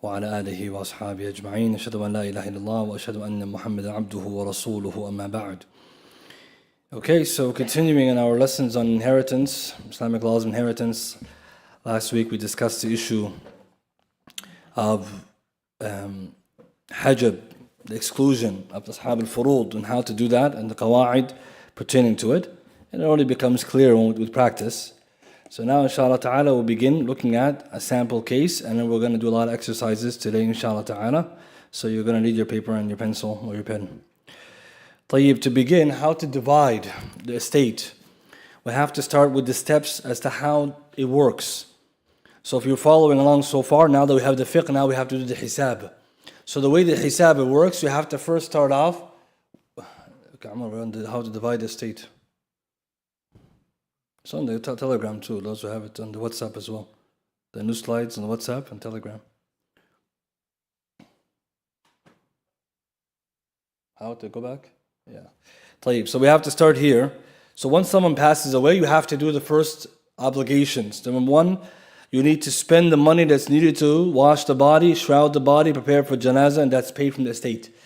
وعلى آله وأصحابه أجمعين أشهد أن لا إله إلا الله وأشهد أن محمدا عبده ورسوله أما بعد. Okay, so continuing in our lessons on inheritance, Islamic laws of inheritance. Last week we discussed the issue of hajab, the exclusion of Ashab al-Furud, and how to do that, and the qawa'id pertaining to it. And it only becomes clear with practice. So now, inshallah ta'ala, we'll begin looking at a sample case, and then we're going to do a lot of exercises today, inshallah ta'ala. So you're going to need your paper and your pencil or your pen. Tayyib, to begin, how to divide the estate. We have to start with the steps as to how it works. So if you're following along so far, now that we have the fiqh, now we have to do the hisab. So the way the hisab works, you have to first start off, how to divide the estate. It's on the Telegram too, those who have it on the WhatsApp as well. The new slides on the WhatsApp and Telegram. How to go back? Yeah. Tayyib. So we have to start here. So once someone passes away, you have to do the first obligations. Number one, you need to spend the money that's needed to wash the body, shroud the body, prepare for janazah, and that's paid from the estate.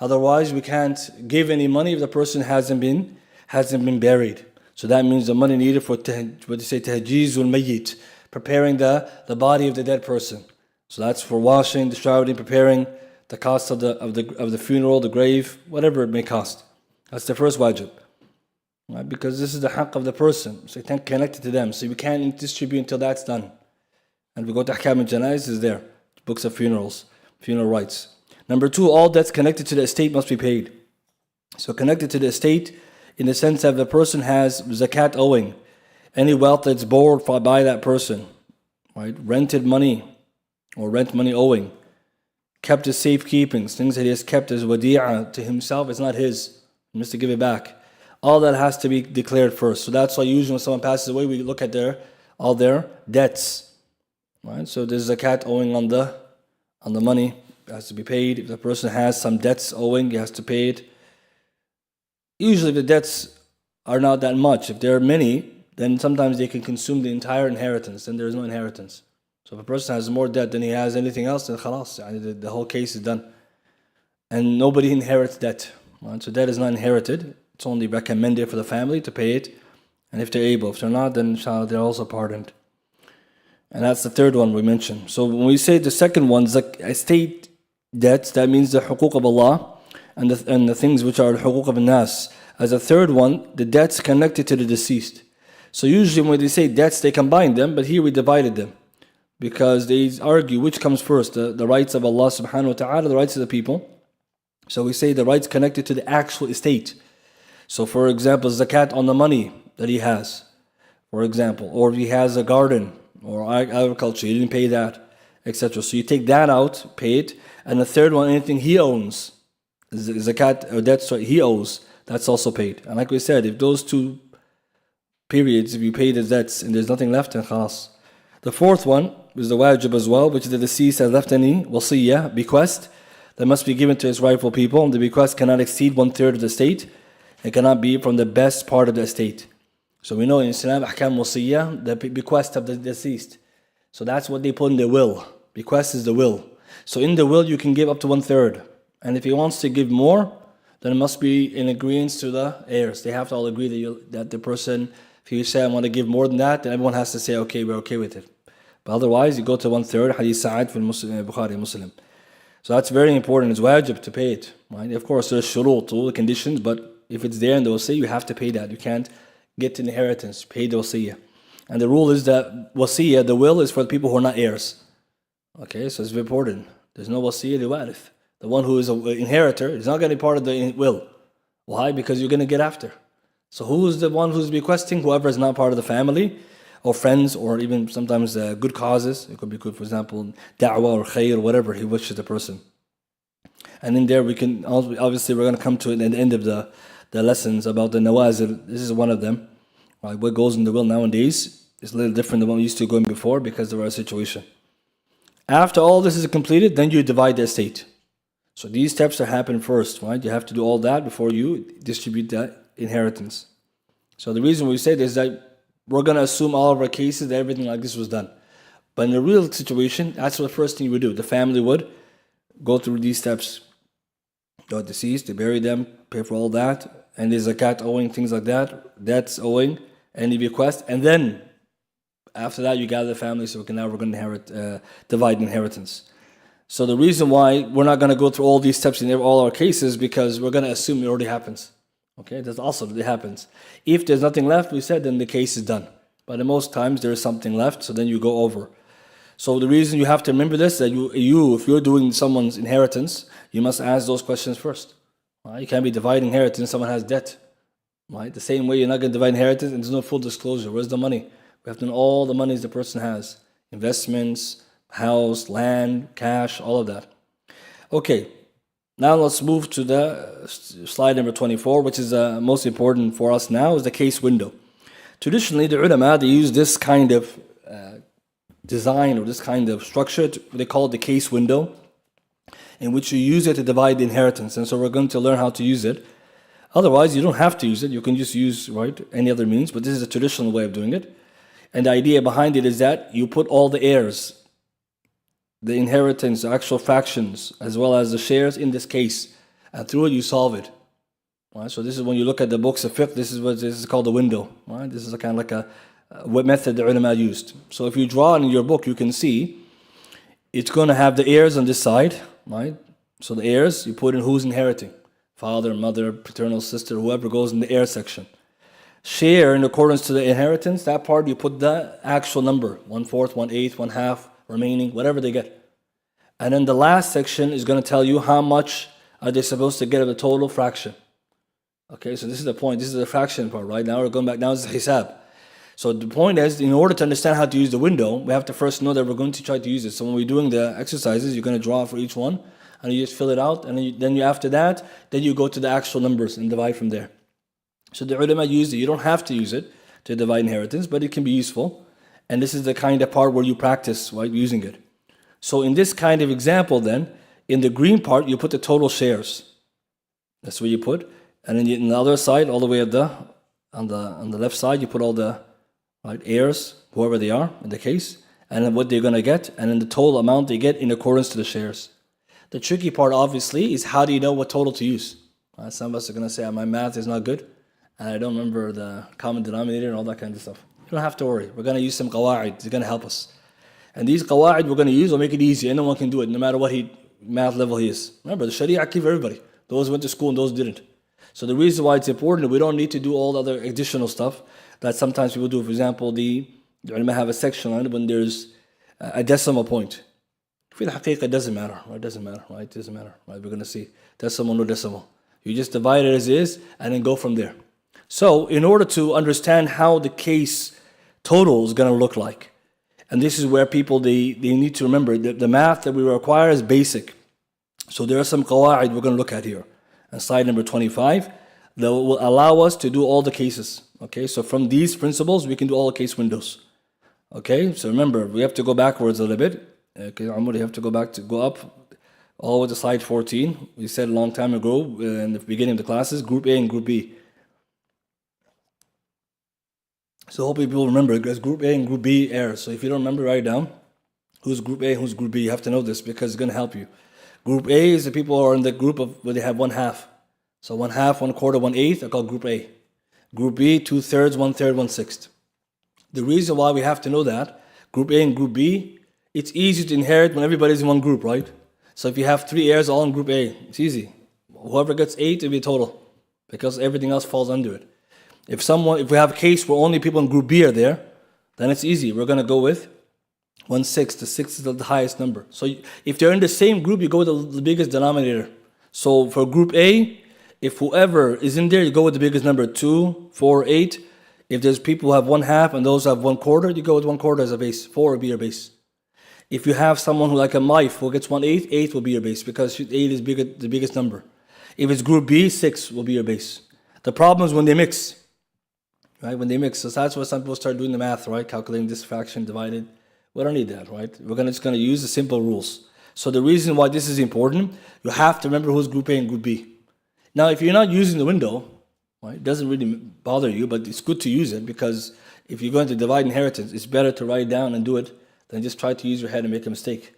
Otherwise, we can't give any money if the person hasn't been buried. So that means the money needed for tahjeezul mayyit, preparing the body of the dead person. So that's for washing, the shrouding, preparing, the cost of the funeral, the grave, whatever it may cost. That's the first wajib. Right? Because this is the haqq of the person. So it's connected to them. So we can't distribute until that's done. And we go to Ahkam al-Janaiz is there. Books of funerals, funeral rites. Number two, all debts connected to the estate must be paid. So connected to the estate in the sense that the person has zakat owing, any wealth that's borrowed by that person, right? Rented money or rent money owing, kept as safekeepings, things that he has kept as wadi'ah to himself, it's not his. He must give it back. All that has to be declared first. So that's why usually when someone passes away, we look at all their debts. Right? So there's zakat owing on the money, it has to be paid. If the person has some debts owing, he has to pay it. Usually the debts are not that much. If there are many, then sometimes they can consume the entire inheritance, then there is no inheritance. So if a person has more debt than he has anything else, then khalas, the whole case is done. And nobody inherits debt. Right? So debt is not inherited. It's only recommended for the family to pay it. And if they're able, if they're not, then inshallah they're also pardoned. And that's the third one we mentioned. So when we say the second one, estate debts, that means the huquq of Allah and the things which are the huquq of nas. As a third one, the debts connected to the deceased. So usually when they say debts, they combine them, but here we divided them. Because they argue which comes first, the rights of Allah subhanahu wa ta'ala, the rights of the people. So we say the rights connected to the actual estate. So for example, zakat on the money that he has, for example, or if he has a garden or agriculture, he didn't pay that, etc. So you take that out, pay it, and the third one, anything he owns, zakat or debts he owes, that's also paid. And like we said, if those two periods, if you pay the debts and there's nothing left, then khalas. The fourth one is the wajib as well, which is the deceased has left any wasiyah, bequest, that must be given to his rightful people. And the bequest cannot exceed 1/3 of the estate. It cannot be from the best part of the estate. So we know in Islam, ahkam wasiyah, the bequest of the deceased. So that's what they put in the will. Bequest is the will. So in the will, you can give up to 1/3. And if he wants to give more, then it must be in agreement to the heirs. They have to all agree that the person, if you say, I want to give more than that, then everyone has to say, okay, we're okay with it. But otherwise, you go to 1/3, Hadith Sa'ad from Bukhari, Muslim. So that's very important. It's wajib to pay it. Right? Of course, there's shurut, all the conditions, but if it's there and they will say, you have to pay that. You can't get inheritance, pay the wasiyah. And the rule is that wasiyah, the will, is for the people who are not heirs. Okay, so it's very important. There's no wasiyah li warith. The one who is an inheritor is not going to be part of the will. Why? Because you're going to get after. So who is the one who's bequesting? Whoever is not part of the family or friends or even sometimes good causes. It could be good, for example, da'wah or khair or whatever he wishes the person. And in there we can, obviously we're going to come to it at the end of the lessons about the nawazil. This is one of them. Right? What goes in the will nowadays is a little different than what we used to going before because of our situation. After all this is completed, then you divide the estate. So these steps are happen first, right? You have to do all that before you distribute that inheritance. So the reason we say this is that we're going to assume all of our cases that everything like this was done. But in a real situation, that's what the first thing you would do. The family would go through these steps. They're deceased, they bury them, pay for all that, and there's zakat owing, things like that, debts owing, any bequest, and then after that you gather the family so we're going to divide inheritance. So the reason why we're not going to go through all these steps in all our cases because we're going to assume it already happens. Okay, that's also it happens. If there's nothing left, we said, then the case is done. But in most times there is something left, so then you go over. So the reason you have to remember this, that you if you're doing someone's inheritance, you must ask those questions first. Right? You can't be dividing inheritance, someone has debt. Right? The same way you're not going to divide inheritance and there's no full disclosure. Where's the money? We have to know all the monies the person has. Investments, house, land, cash, all of that. Okay, now let's move to the slide number 24, which is most important for us now, is the case window. Traditionally, the ulama, they use this kind of design or this kind of structure, they call it the case window, in which you use it to divide the inheritance. And so we're going to learn how to use it. Otherwise, you don't have to use it. You can just use any other means, but this is a traditional way of doing it. And the idea behind it is that you put all the heirs, the inheritance, the actual fractions, as well as the shares in this case, and through it you solve it. Right? So this is when you look at the books of fiqh, this is called the window. Right? This is kind of like what method the ulama used. So if you draw in your book, you can see it's going to have the heirs on this side, right? So the heirs, you put in who's inheriting. Father, mother, paternal sister, whoever goes in the heir section. Share in accordance to the inheritance, that part you put the actual number, 1/4, 1/8, 1/2, remaining, whatever they get. And then the last section is going to tell you how much are they supposed to get of the total fraction. Okay, so this is the point, this is the fraction part, right? Now we're going back, now it's the hisab. So the point is, in order to understand how to use the window, we have to first know that we're going to try to use it. So when we're doing the exercises, you're going to draw for each one, and you just fill it out, and then after that, then you go to the actual numbers and divide from there. So the ulama used it. You don't have to use it to divide inheritance, but it can be useful. And this is the kind of part where you practice using it. So in this kind of example then, in the green part, you put the total shares. That's what you put. And then on the other side, all the way on the left side, you put all the heirs, whoever they are in the case, and then what they're going to get, and then the total amount they get in accordance to the shares. The tricky part, obviously, is how do you know what total to use? Some of us are going to say, my math is not good, and I don't remember the common denominator and all that kind of stuff. You don't have to worry. We're going to use some qawa'id. It's going to help us. And these qawa'id we're going to use will make it easy. Anyone can do it, no matter what math level he is. Remember, the sharia gave everybody. Those went to school and those didn't. So the reason why it's important, we don't need to do all the other additional stuff that sometimes people do. For example, the ulama have a section on it when there's a decimal point. For the haqiqah, it doesn't matter. Right? It doesn't matter. Right? It doesn't matter. Right? We're going to see decimal, no decimal. You just divide it as is and then go from there. So in order to understand how the case total is going to look like, and this is where people, they need to remember that the math that we require is basic. So there are some qawa'id we're going to look at here. And slide number 25, that will allow us to do all the cases. Okay, so from these principles, we can do all the case windows. Okay, so remember, we have to go backwards a little bit. Okay, Amr, you have to go up all the way to slide 14. We said a long time ago in the beginning of the classes, Group A and Group B. So hopefully people remember, because Group A and Group B errors. So if you don't remember, write it down. Who's Group A and who's Group B? You have to know this because it's going to help you. Group A is the people who are in the group of where they have 1/2. So 1/2, 1/4, 1/8 are called Group A. Group B, 2/3, 1/3, 1/6. The reason why we have to know that, Group A and Group B, it's easy to inherit when everybody's in one group, right? So if you have 3 heirs all in Group A, it's easy. Whoever gets 8, it'll be total, because everything else falls under it. If we have a case where only people in Group B are there, then it's easy. We're going to go with 1/6. The 6 is the highest number. So if they're in the same group, you go with the biggest denominator. So for Group A, if whoever is in there, you go with the biggest number, 2, 4, 8. If there's people who have 1/2 and those who have 1/4, you go with 1/4 as a base. 4 will be your base. If you have someone who like a wife who gets 1/8, 8 will be your base because 8 is the biggest number. If it's Group B, 6 will be your base. The problem is when they mix. Right? When they mix. So that's why some people start doing the math, right? Calculating this fraction divided. We don't need that, right? We're just going to use the simple rules. So the reason why this is important, you have to remember who's Group A and Group B. Now, if you're not using the window, right, it doesn't really bother you, but it's good to use it because if you're going to divide inheritance, it's better to write it down and do it than just try to use your head and make a mistake.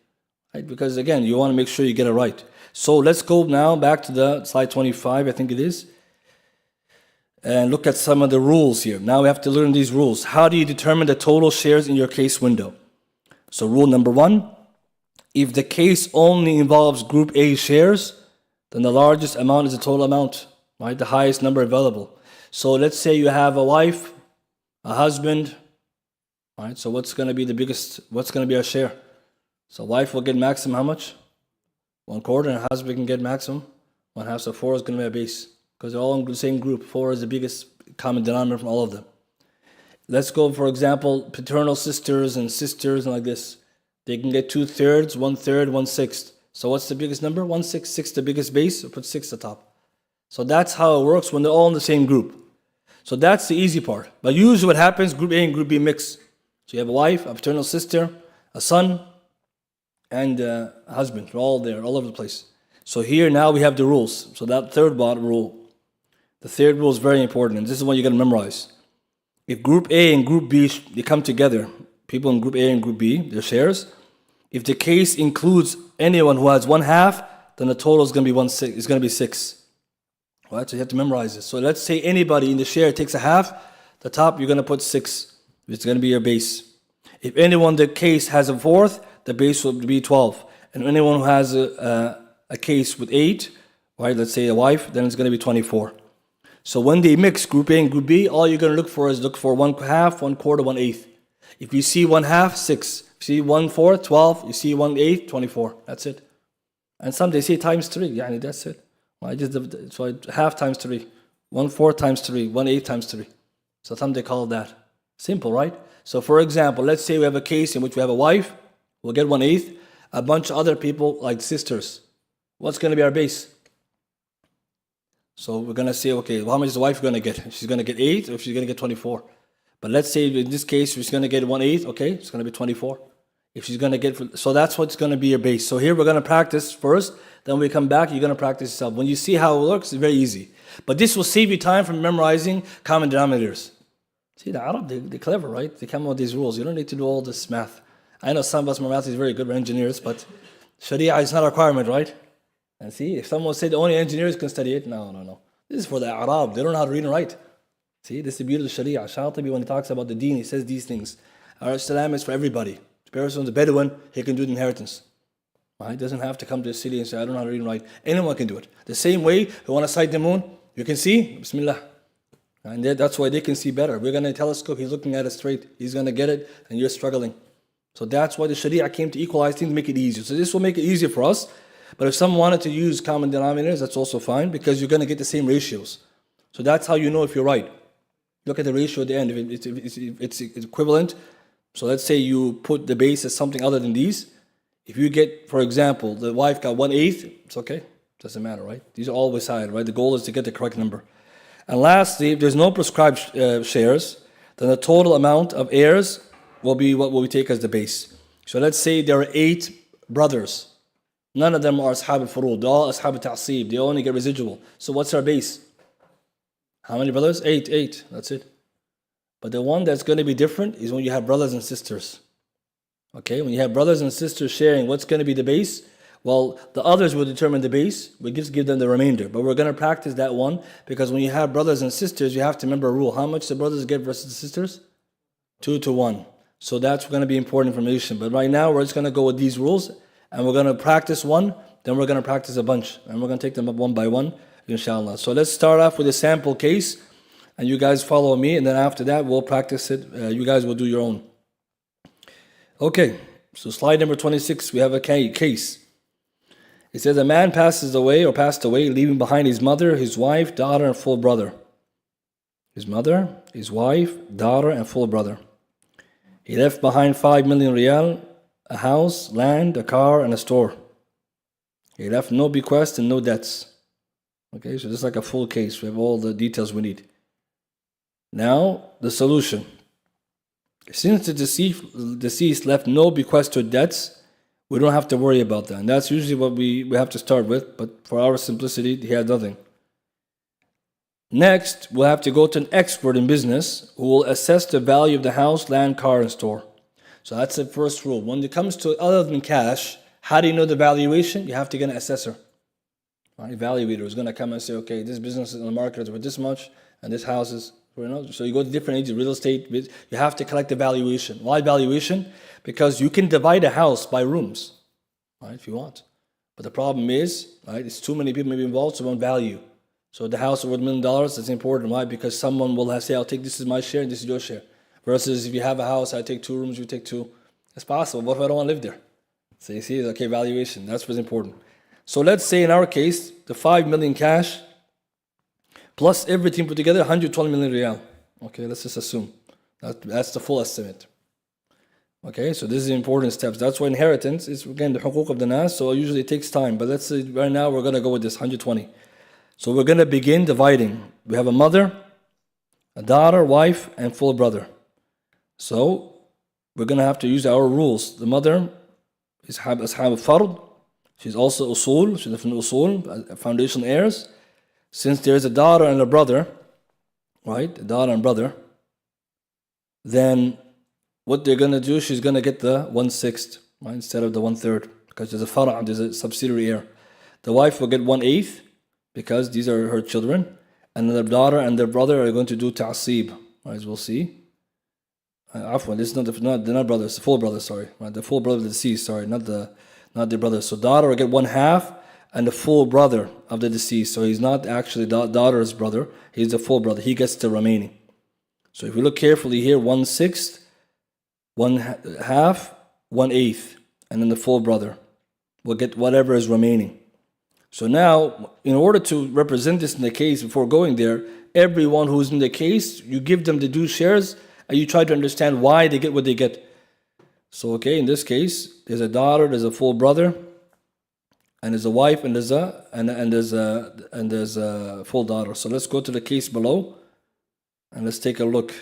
Right? Because again, you want to make sure you get it right. So let's go now back to the slide 25, I think it is, and look at some of the rules here. Now we have to learn these rules. How do you determine the total shares in your case window? So rule number 1, if the case only involves Group A shares, then the largest amount is the total amount, right? The highest number available. So let's say you have a wife, a husband, right? So what's going to be the biggest, what's going to be our share? So wife will get maximum how much? 1/4, and husband can get maximum 1/2. So 4 is going to be a base because they're all in the same group. 4 is the biggest common denominator from all of them. Let's go, for example, paternal sisters and sisters and like this. They can get 2/3, 1/3, 1/6. So what's the biggest number? 1/6. 6 the biggest base, so put 6 at the top. So that's how it works when they're all in the same group. So that's the easy part. But usually what happens, Group A and Group B mix. So you have a wife, a paternal sister, a son, and a husband. They're all there, all over the place. So here now we have the rules. So that third rule. The third rule is very important, and this is what you're going to memorize. If Group A and Group B, they come together, people in Group A and Group B, their shares, if the case includes anyone who has 1/2, then the total is going to be 1/6. It's going to be 6. All right, so you have to memorize this. So let's say anybody in the share takes a half, the top you're going to put 6. It's going to be your base. If anyone in the case has a 1/4, the base will be 12. And anyone who has a case with 8, right, let's say a wife, then it's going to be 24. So when they mix Group A and Group B, all you're going to look for is 1/2, 1/4, 1/8. If you see 1/2, 6. If you see 1/4, 12. You see 1/8, 24. That's it. And some they say times 3. Yeah, that's it. So half times 3. 1/4 times 3. 1/8 times 3. So some they call that. Simple, right? So for example, let's say we have a case in which we have a wife. We'll get 1/8. A bunch of other people like sisters. What's going to be our base? So we're going to say, okay, well, how much is the wife going to get? She's going to get 8 or she's going to get 24. But let's say in this case, she's going to get 1/8. Okay, it's going to be 24. If she's going to get, so that's what's going to be your base. So here we're going to practice first. Then we come back, you're going to practice yourself. When you see how it works, it's very easy. But this will save you time from memorizing common denominators. See, the Arab, they're clever, right? They come up with these rules. You don't need to do all this math. I know some of us, math is very good, we're engineers, but Sharia is not a requirement, right? And see, if someone said only engineers can study it, no. This is for the Arab. They don't know how to read and write. See, this is the beauty of Sharia. Shatibi, when he talks about the deen, he says these things. Our Islam is for everybody. The person who's a Bedouin, he can do the inheritance. Right? He doesn't have to come to the city and say, I don't know how to read and write. Anyone can do it. The same way, you want to sight the moon, you can see, Bismillah. And that's why they can see better. We're going to telescope, he's looking at it straight. He's going to get it, and you're struggling. So that's why the Sharia came to equalize things, make it easier. So this will make it easier for us. But if someone wanted to use common denominators, that's also fine because you're going to get the same ratios. So that's how you know if you're right. Look at the ratio at the end. If it's equivalent, so let's say you put the base as something other than these. If you get, for example, the wife got 1/8, it's okay. Doesn't matter, right? These are always side, right? The goal is to get the correct number. And lastly, if there's no prescribed shares, then the total amount of heirs will be what we take as the base. So let's say there are 8 brothers. None of them are ashab al-furud. They're all ashab al-ta'asib. They only get residual. So what's our base? How many brothers? 8. That's it. But the one that's going to be different is when you have brothers and sisters. Okay, when you have brothers and sisters sharing, what's going to be the base? Well, the others will determine the base. We just give them the remainder. But we're going to practice that one because when you have brothers and sisters, you have to remember a rule. How much the brothers get versus the sisters? 2 to 1. So that's going to be important information. But right now, we're just going to go with these rules. And we're going to practice one. Then we're going to practice a bunch. And we're going to take them up one by one, inshallah. So let's start off with a sample case. And you guys follow me. And then after that, we'll practice it. You guys will do your own. Okay. So slide number 26, we have a case. It says a man passed away, leaving behind his mother, his wife, daughter, and full brother. His mother, his wife, daughter, and full brother. He left behind 5 million riyal, a house, land, a car, and a store. He left no bequest and no debts. Okay, so this is like a full case. We have all the details we need. Now, the solution. Since the deceased left no bequest or debts, we don't have to worry about that. And that's usually what we have to start with. But for our simplicity, he had nothing. Next, we'll have to go to an expert in business who will assess the value of the house, land, car, and store. So that's the first rule. When it comes to other than cash, how do you know the valuation? You have to get an assessor. Right? Evaluator is going to come and say, okay, this business in the market is worth this much, and this house is, so you go to different agents, real estate, you have to collect the valuation. Why valuation? Because you can divide a house by rooms, right, if you want. But the problem is, right, it's too many people may be involved, so it won't value. So the house is worth $1 million, that's important. Why? Because someone will say, I'll take this is my share and this is your share. Versus if you have a house, I take 2 rooms, you take 2. It's possible. What if I don't want to live there? So you see, okay, valuation, that's what's important. So let's say in our case, the 5 million cash plus everything put together, 120 million riyal. Okay, let's just assume. That's the full estimate. Okay, so this is the important steps. That's why inheritance is, again, the huquq of the nas, so usually it takes time. But let's say right now we're going to go with this 120. So we're going to begin dividing. We have a mother, a daughter, wife, and full brother. So we're going to have to use our rules. The mother is ashab al-fard. She's also usul. She's from usul, foundational heirs. Since there's a daughter and a brother, right, a daughter and brother, then what they're going to do, she's going to get the 1/6, right, instead of the 1/3, because there's a fara', there's a subsidiary heir. The wife will get 1/8, because these are her children, and the daughter and the brother are going to do ta'asib, right, as we'll see. Afwan, this is they're not brothers, the full brother, sorry, right, the full brother of the deceased, sorry, not the brother. So daughter will get 1/2, and the full brother of the deceased. So he's not actually daughter's brother, he's the full brother. He gets the remaining. So if we look carefully here, 1/6, 1/2, 1/8, and then the full brother will get whatever is remaining. So now, in order to represent this in the case, before going there, everyone who's in the case, you give them the due shares, and you try to understand why they get what they get. So, okay, in this case, there's a daughter, there's a full brother, and there's a wife, and there's a full daughter. So let's go to the case below, and let's take a look.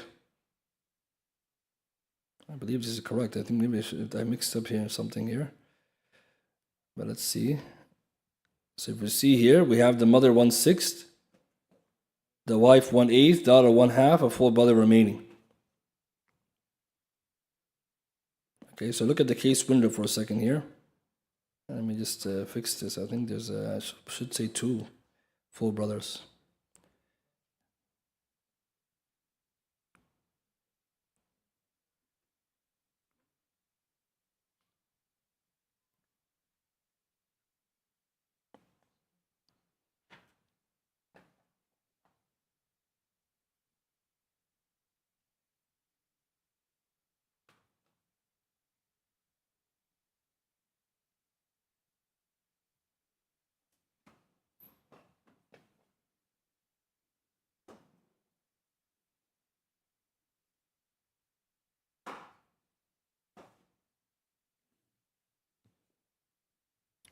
I believe this is correct. I think maybe I mixed up here something here. But let's see. So if we see here, we have the mother 1/6, the wife 1/8, daughter 1/2, a full brother remaining. Okay, so look at the case window for a second here. Let me just fix this. I think there's I should say 2 full brothers.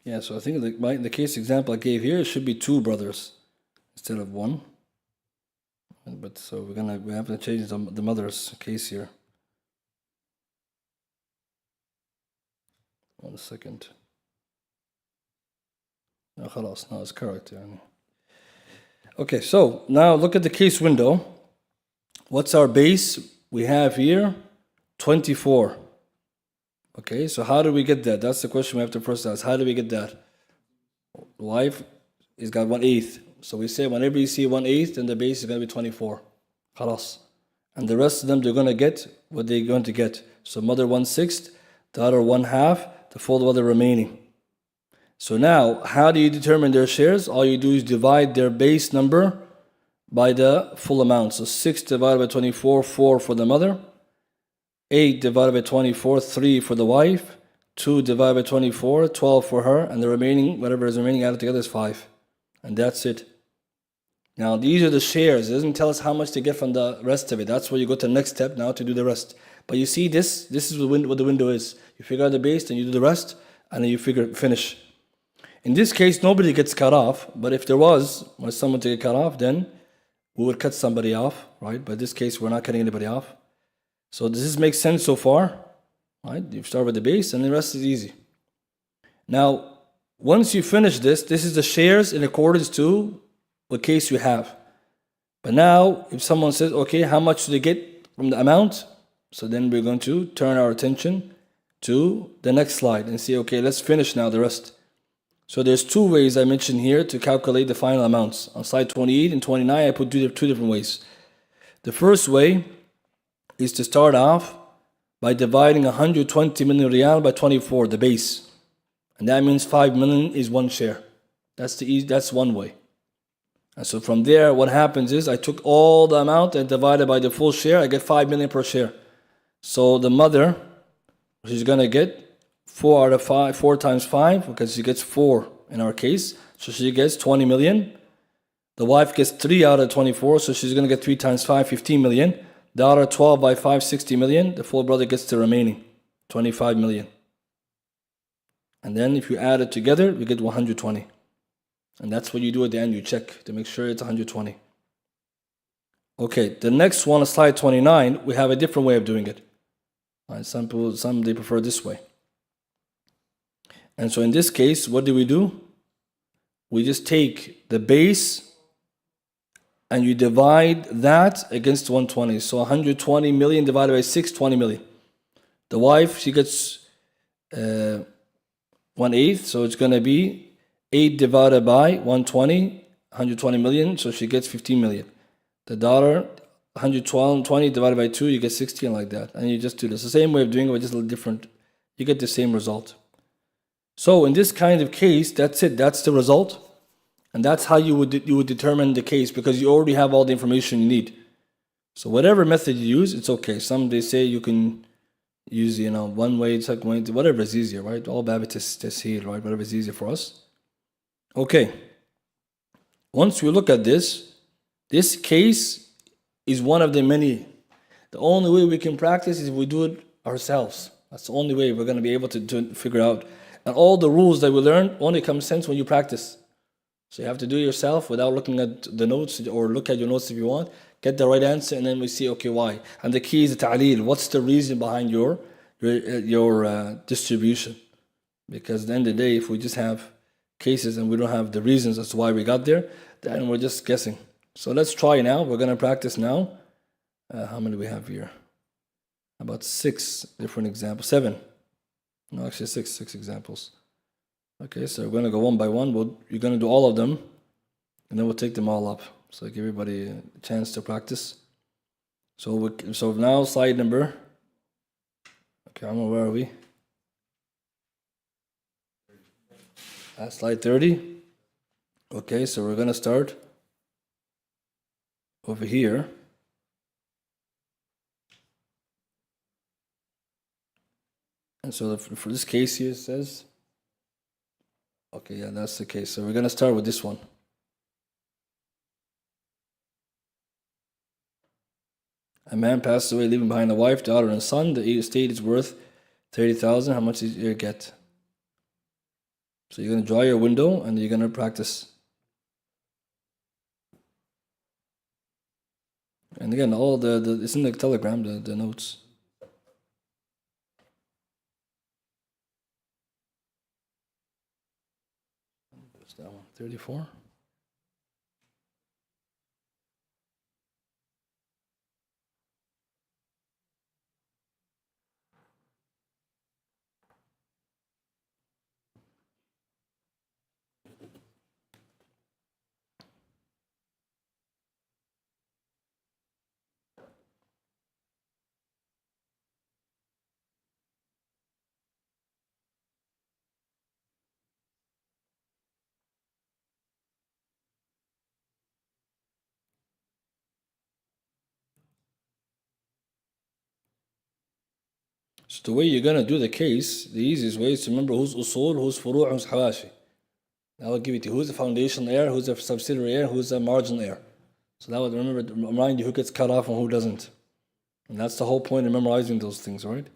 Yeah, so I think the case example I gave here, it should be 2 brothers instead of 1. But so we have to change the mother's case here. 1 second. No, خلاص, no, it's correct. Okay, so now look at the case window. What's our base? We have here 24. Okay, so how do we get that? That's the question we have to first ask. How do we get that? The wife has got 1/8. So we say whenever you see 1/8, then the base is going to be 24. Khalas. And the rest of them, they're going to get what they're going to get. So mother 1/6, daughter 1/2, the full brother remaining. So now, how do you determine their shares? All you do is divide their base number by the full amount. So 6 divided by 24, 4 for the mother. 8 divided by 24, 3 for the wife. 2 divided by 24, 12 for her. And the remaining, whatever is remaining added together is 5. And that's it. Now, these are the shares. It doesn't tell us how much to get from the rest of it. That's where you go to the next step now to do the rest. But you see this is what the window is. You figure out the base, then you do the rest, and then you finish. In this case, nobody gets cut off. But if there was someone to get cut off, then we would cut somebody off, right? But in this case, we're not cutting anybody off. So does this make sense so far? Right? You start with the base and the rest is easy. Now, once you finish this is the shares in accordance to what case you have. But now, if someone says, okay, how much do they get from the amount? So then we're going to turn our attention to the next slide and see, okay, let's finish now the rest. So there's two ways I mentioned here to calculate the final amounts. On slide 28 and 29, I put two different ways. The first way is to start off by dividing 120 million riyal by 24, the base. And that means 5 million is one share. That's one way. And so from there, what happens is I took all the amount and divided by the full share. I get 5 million per share. So the mother, she's going to get 4 out of 5, 4 times 5, because she gets 4 in our case. So she gets 20 million. The wife gets 3 out of 24, so she's going to get 3 times 5, 15 million. Daughter, 12 by 5, 60 million. The full brother gets the remaining, 25 million. And then if you add it together, you get 120. And that's what you do at the end. You check to make sure it's 120. Okay, the next one, slide 29, we have a different way of doing it. Some they prefer this way. And so in this case, what do? We just take the base and you divide that against 120. So 120 million divided by 6, 20 million. The wife, she gets 1/8, so it's going to be 8 divided by 120, 120 million, so she gets 15 million. The daughter, 120 divided by 2, you get 16, like that. And you just do this. The same way of doing it, but just a little different. You get the same result. So in this kind of case, that's it. That's the result. And that's how you would determine the case, because you already have all the information you need. So whatever method you use, it's okay. Some they say you can use, one way, second way, whatever is easier, right? All bab tasheel, right? Whatever is easier for us. Okay. Once we look at this case is one of the many. The only way we can practice is if we do it ourselves. That's the only way we're going to be able to figure out. And all the rules that we learn only come sense when you practice. So you have to do it yourself without looking at the notes, or look at your notes if you want. Get the right answer, and then we see, okay, why? And the key is the ta'leel. What's the reason behind your distribution? Because at the end of the day, if we just have cases and we don't have the reasons as to why we got there, then we're just guessing. So let's try now. We're going to practice now. How many do we have here? About 6 different examples. 7. No, actually 6 examples. Okay, so we're going to go one by one. You're going to do all of them, and then we'll take them all up. So give everybody a chance to practice. So now slide number. Okay, where are we? Slide 30. Okay, so we're going to start over here. And so for this case here, it says, okay, yeah, that's the case. So we're going to start with this one. A man passed away, leaving behind a wife, daughter, and son. The estate is worth 30,000. How much did you get? So you're going to draw your window, and you're going to practice. And again, all it's in the telegram, the notes. What's that one? 34? So the way you're going to do the case, the easiest way is to remember who's usul, who's furu', who's hawashi. That will give it to you who's the foundation heir, who's the subsidiary heir, who's the marginal heir. So that would remind you who gets cut off and who doesn't. And that's the whole point of memorizing those things, right?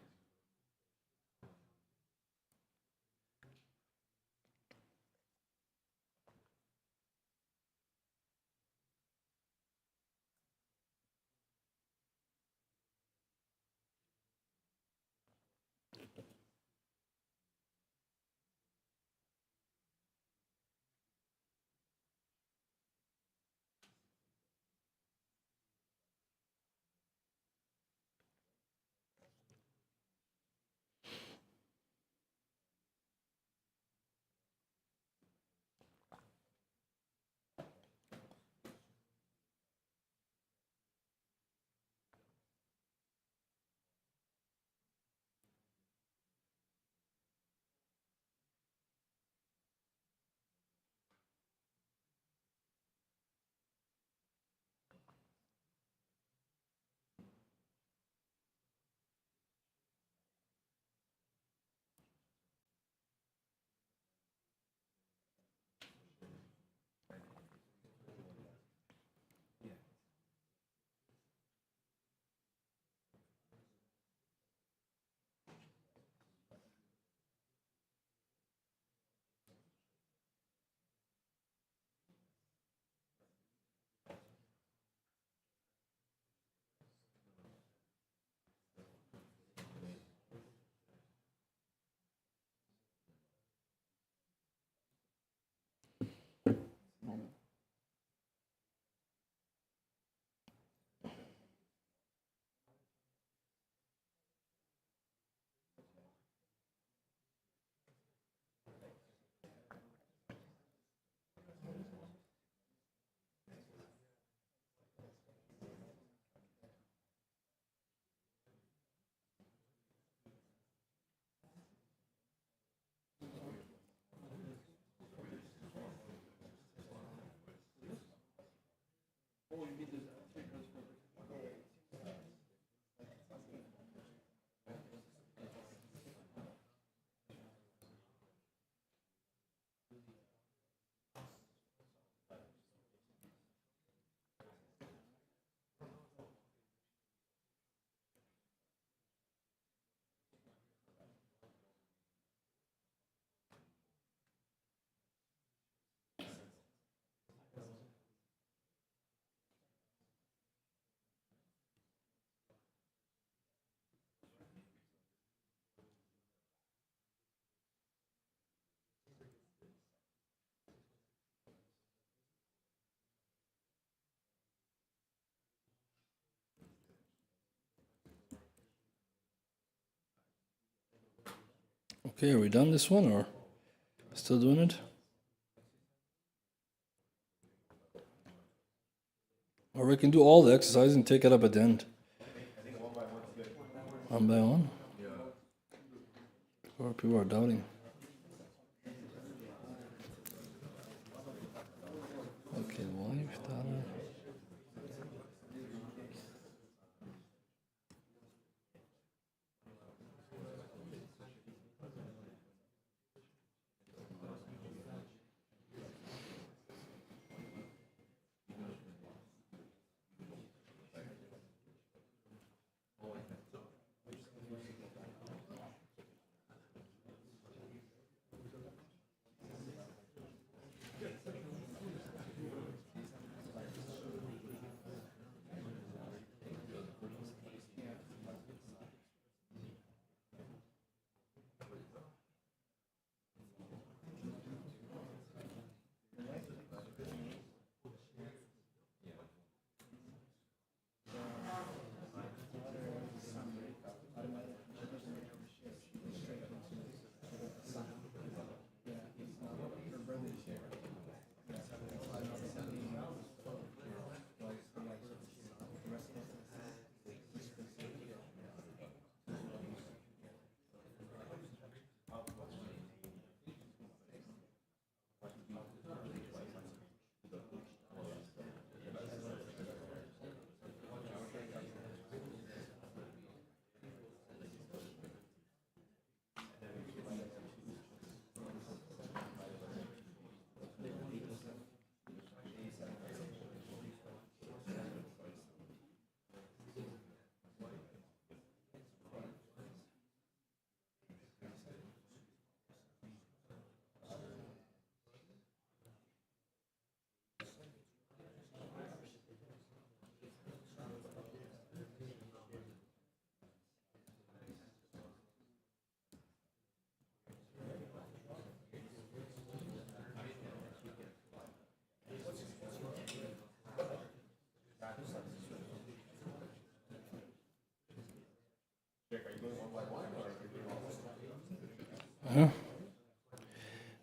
Okay, are we done this one or still doing it? Or we can do all the exercise and take it up at the end. One by one? Or people are doubting. Okay, wife, daughter.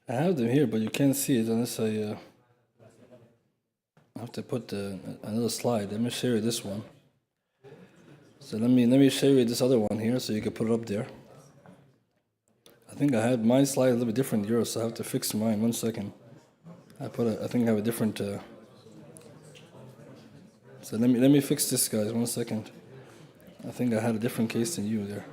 I have them here, but you can't see it unless I have to put another slide. Let me show you this one. So let me show you this other one here, so you can put it up there. I think I had my slide a little bit different than yours, so I have to fix mine. 1 second. I think I have a different. So let me fix this, guys. 1 second. I think I had a different case than you there.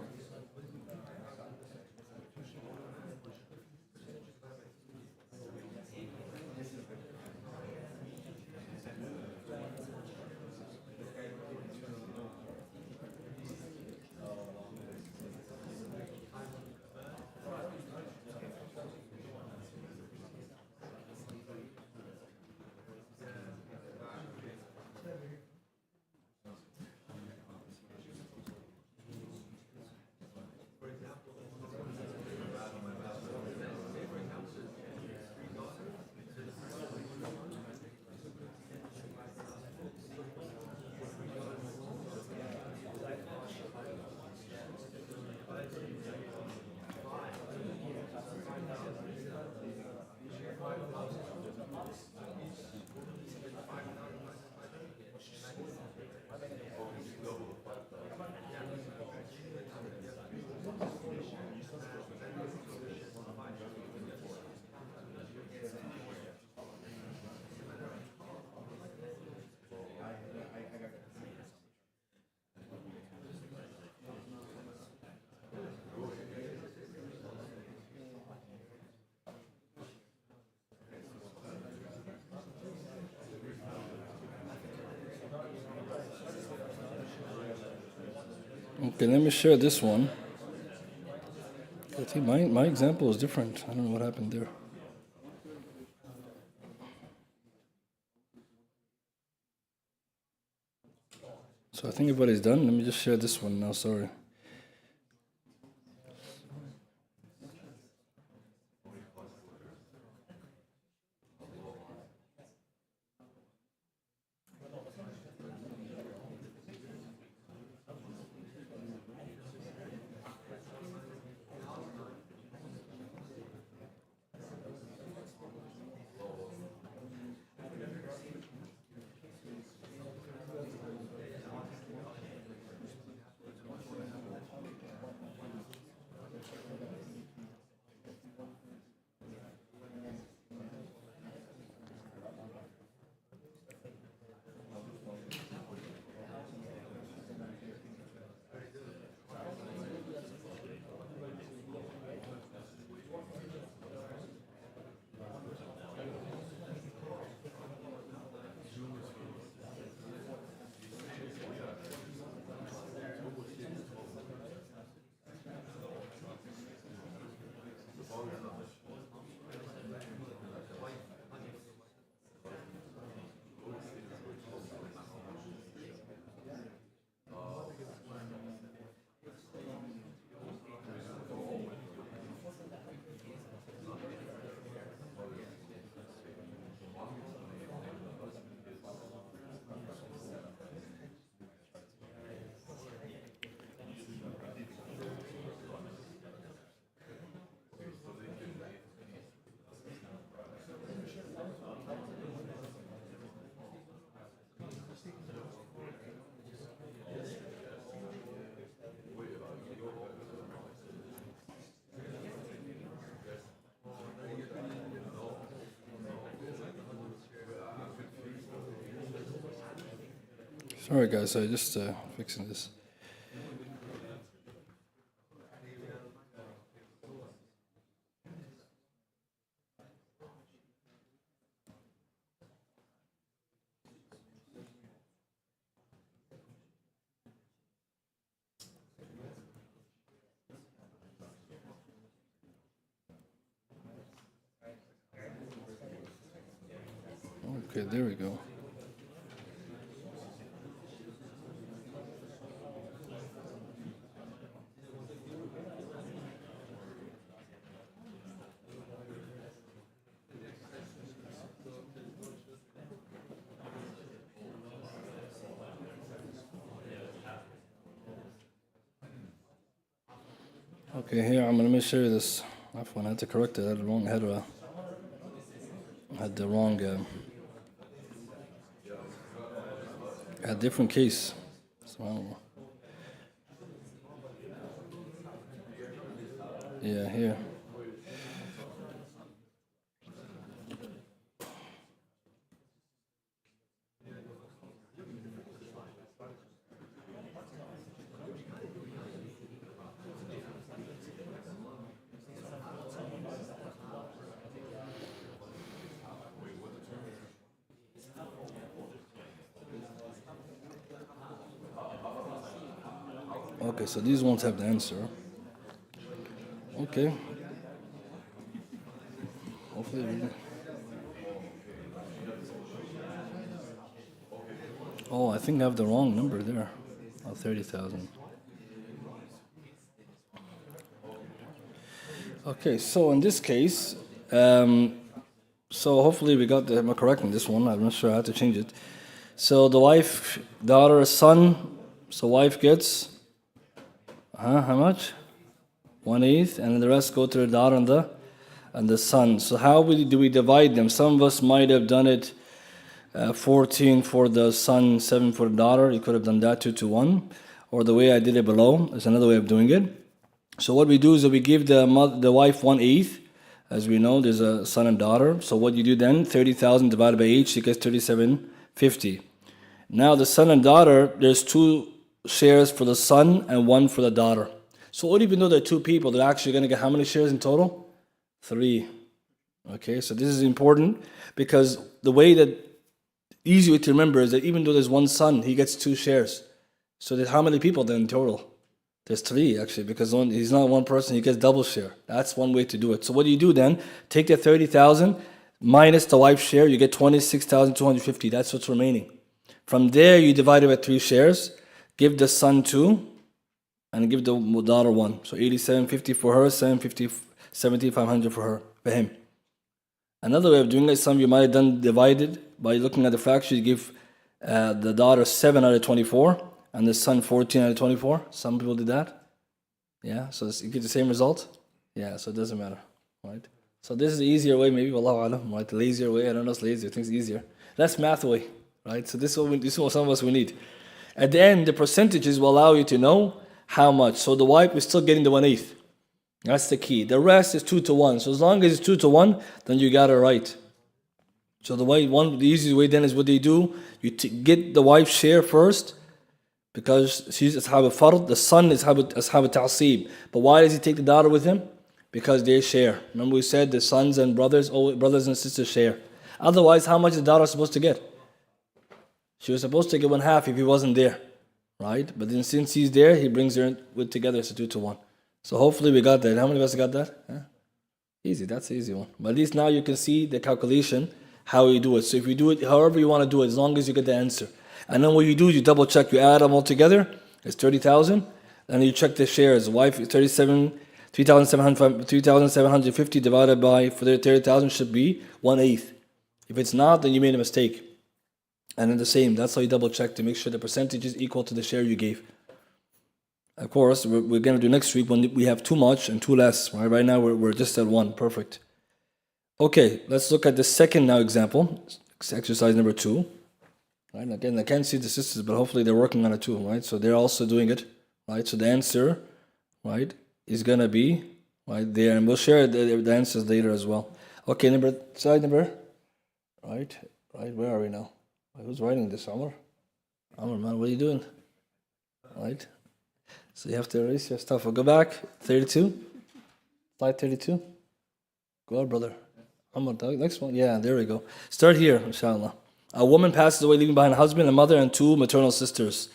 Okay, let me share this one. I think my example is different. I don't know what happened there. So I think everybody's done. Let me just share this one now. Sorry. Sorry guys, I just fixing this. Okay, there we go. Okay, here I'm gonna show you this. I had to correct it. I had the wrong had the wrong had a different case. So I don't know. Yeah, here. Okay, so these won't have the answer. Okay. Hopefully we... Oh, I think I have the wrong number there. Oh, 30,000. Okay, so in this case, so hopefully we got the correct in this one. I'm not sure I had to change it. So the wife, daughter, son. So wife gets how much? 1/8, and then the rest go to the daughter and the son. So how do we divide them? Some of us might have done it 14 for the son, 7 for the daughter. You could have done that 2 to 1, or the way I did it below is another way of doing it. So what we do is that we give the wife 1/8. As we know, there's a son and daughter. So what you do then, 30,000 divided by 8, she gets 3750. Now the son and daughter, there's 2 shares for the son and 1 for the daughter. So even though there are 2 people, they're actually going to get how many shares in total? 3. Okay, so this is important because the way that easy way to remember is that even though there's 1 son, he gets 2 shares. So there's how many people then in total? There's 3 actually, because he's not 1 person, he gets double share. That's one way to do it. So what do you do then? Take the 30,000 minus the wife's share, you get 26,250. That's what's remaining. From there, you divide it by 3 shares, give the son 2, and give the daughter 1. So 8750 for her, 7,500 for him. Another way of doing it, some of you might have done divided by looking at the fraction. You give the daughter 7 out of 24 and the son 14 out of 24. Some people did that. Yeah, so you get the same result. Yeah, so it doesn't matter, right? So this is the easier way, maybe, wallahu alam, right? The lazier way, I don't know, it's lazier, I think it's easier. That's math way, right? So this is what some of us we need. At the end, the percentages will allow you to know how much. So the wife is still getting the 1/8. That's the key. The rest is 2 to 1. So as long as it's 2 to 1, then you got it right. So the easiest way then is what they do. You get the wife's share first, because she's ashab al-fard, the son is ashab al-ta'asib. But why does he take the daughter with him? Because they share. Remember we said the sons and brothers and sisters share. Otherwise, how much is the daughter supposed to get? She was supposed to get 1/2 if he wasn't there, right? But then since he's there, he brings her with together, so 2 to 1. So hopefully we got that. How many of us got that? Yeah. Easy, that's the easy one. But at least now you can see the calculation, how you do it. So if you do it however you want to do it, as long as you get the answer. And then what you do is you double check, you add them all together, it's 30,000, and you check the shares. Wife is 3,750 divided by, for the 30,000 should be 1/8. If it's not, then you made a mistake. And then the same, that's how you double check to make sure the percentage is equal to the share you gave. Of course, we're going to do next week when we have too much and too less. Right now, we're just at 1. Perfect. Okay, let's look at the second now example. Exercise number 2. Right, again, I can't see the sisters, but hopefully they're working on it too, right? So they're also doing it, right? So the answer, right, is going to be right there. And we'll share the answers later as well. Okay, slide number, right, where are we now? Who's writing this, Omar? Amr, man, what are you doing? All right. So you have to erase your stuff. We'll go back. 32. Slide 32. Go on, brother. Amr, the next one. Yeah, there we go. Start here, inshallah. A woman passes away leaving behind a husband, a mother, and two maternal sisters.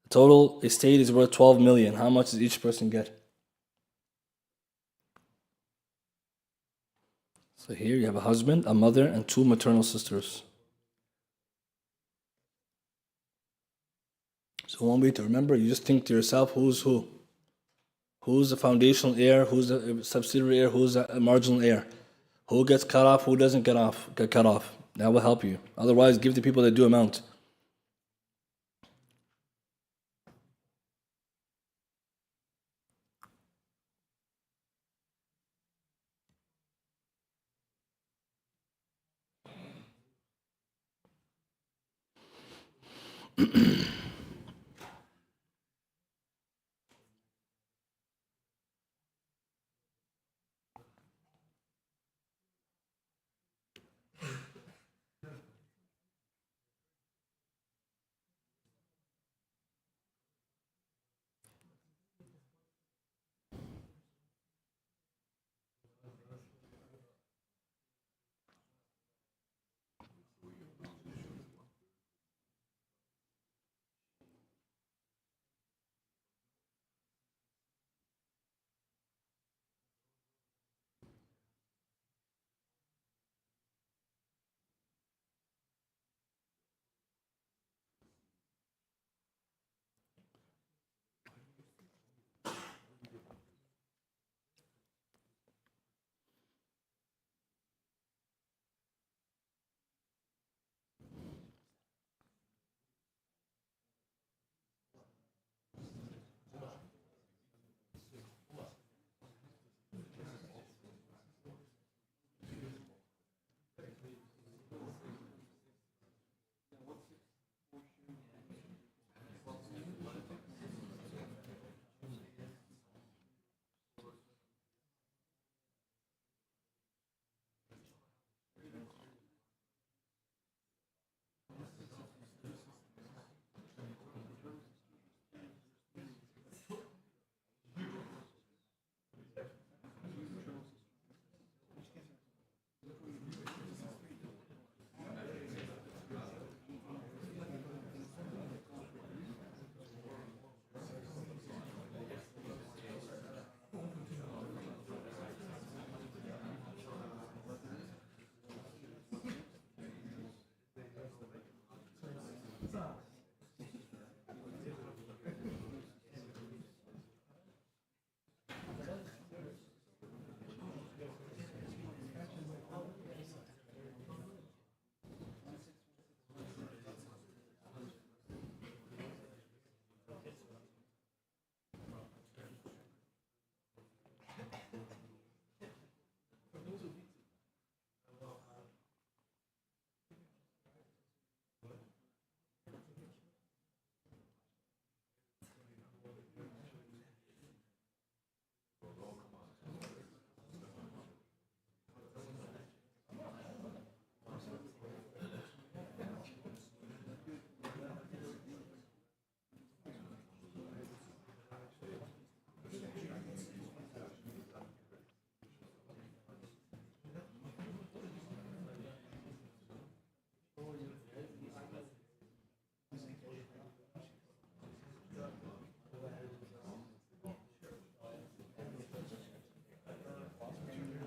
The total estate is worth 12 million. How much does each person get? So here you have a husband, a mother, and two maternal sisters. So one way to remember, you just think to yourself, who's who? Who's the foundational heir? Who's the subsidiary heir? Who's the marginal heir? Who gets cut off? Who doesn't get cut off? That will help you. Otherwise, give the people that do amount.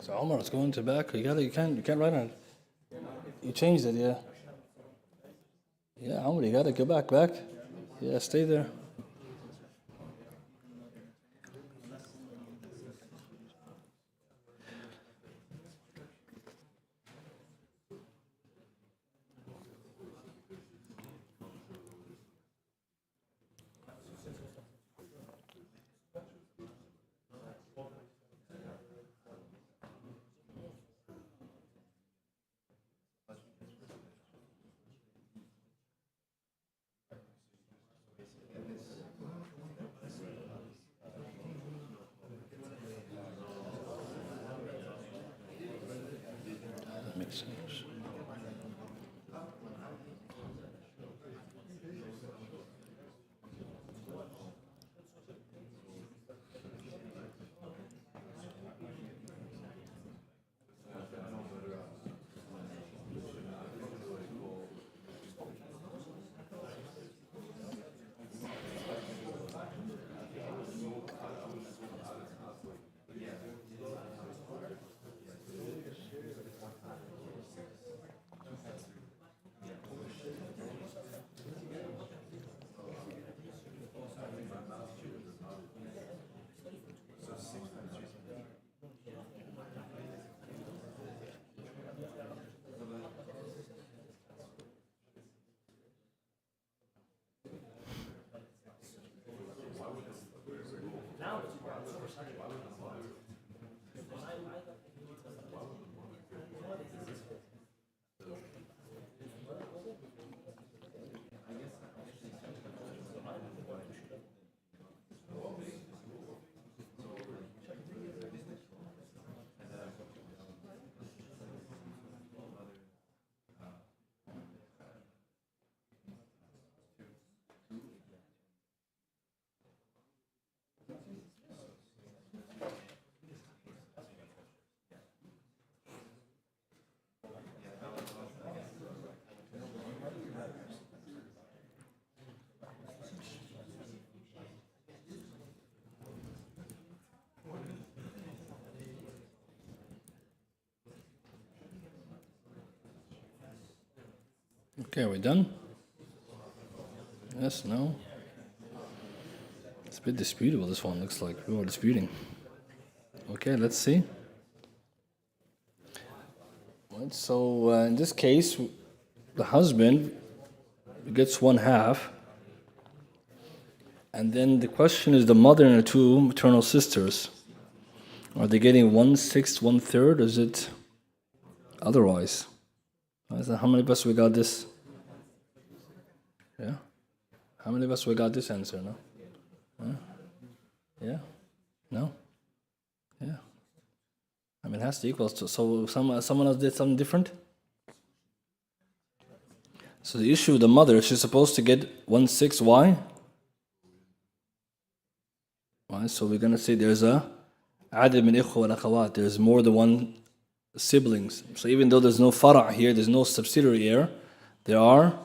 So Omar, it's going to back. You can't write on it. You changed it, yeah. Yeah, Omar, you gotta go back. Yeah, stay there. Okay, are we done? Yes, no? It's a bit disputable, this one looks like. We were disputing. Okay, let's see. Right, so in this case, the husband gets 1/2. And then the question is the mother and the two maternal sisters. Are they getting 1/6, 1/3, or is it otherwise? How many of us we got this? Yeah? How many of us we got this answer? No? Huh? Yeah? No? Yeah. I mean, it has to equal. So someone else did something different? So the issue with the mother, she's supposed to get 1/6. Why? Why? So we're going to say there's a عدد من إخوة والأخوات. There's more than one siblings. So even though there's no fara' here, there's no subsidiary heir, there are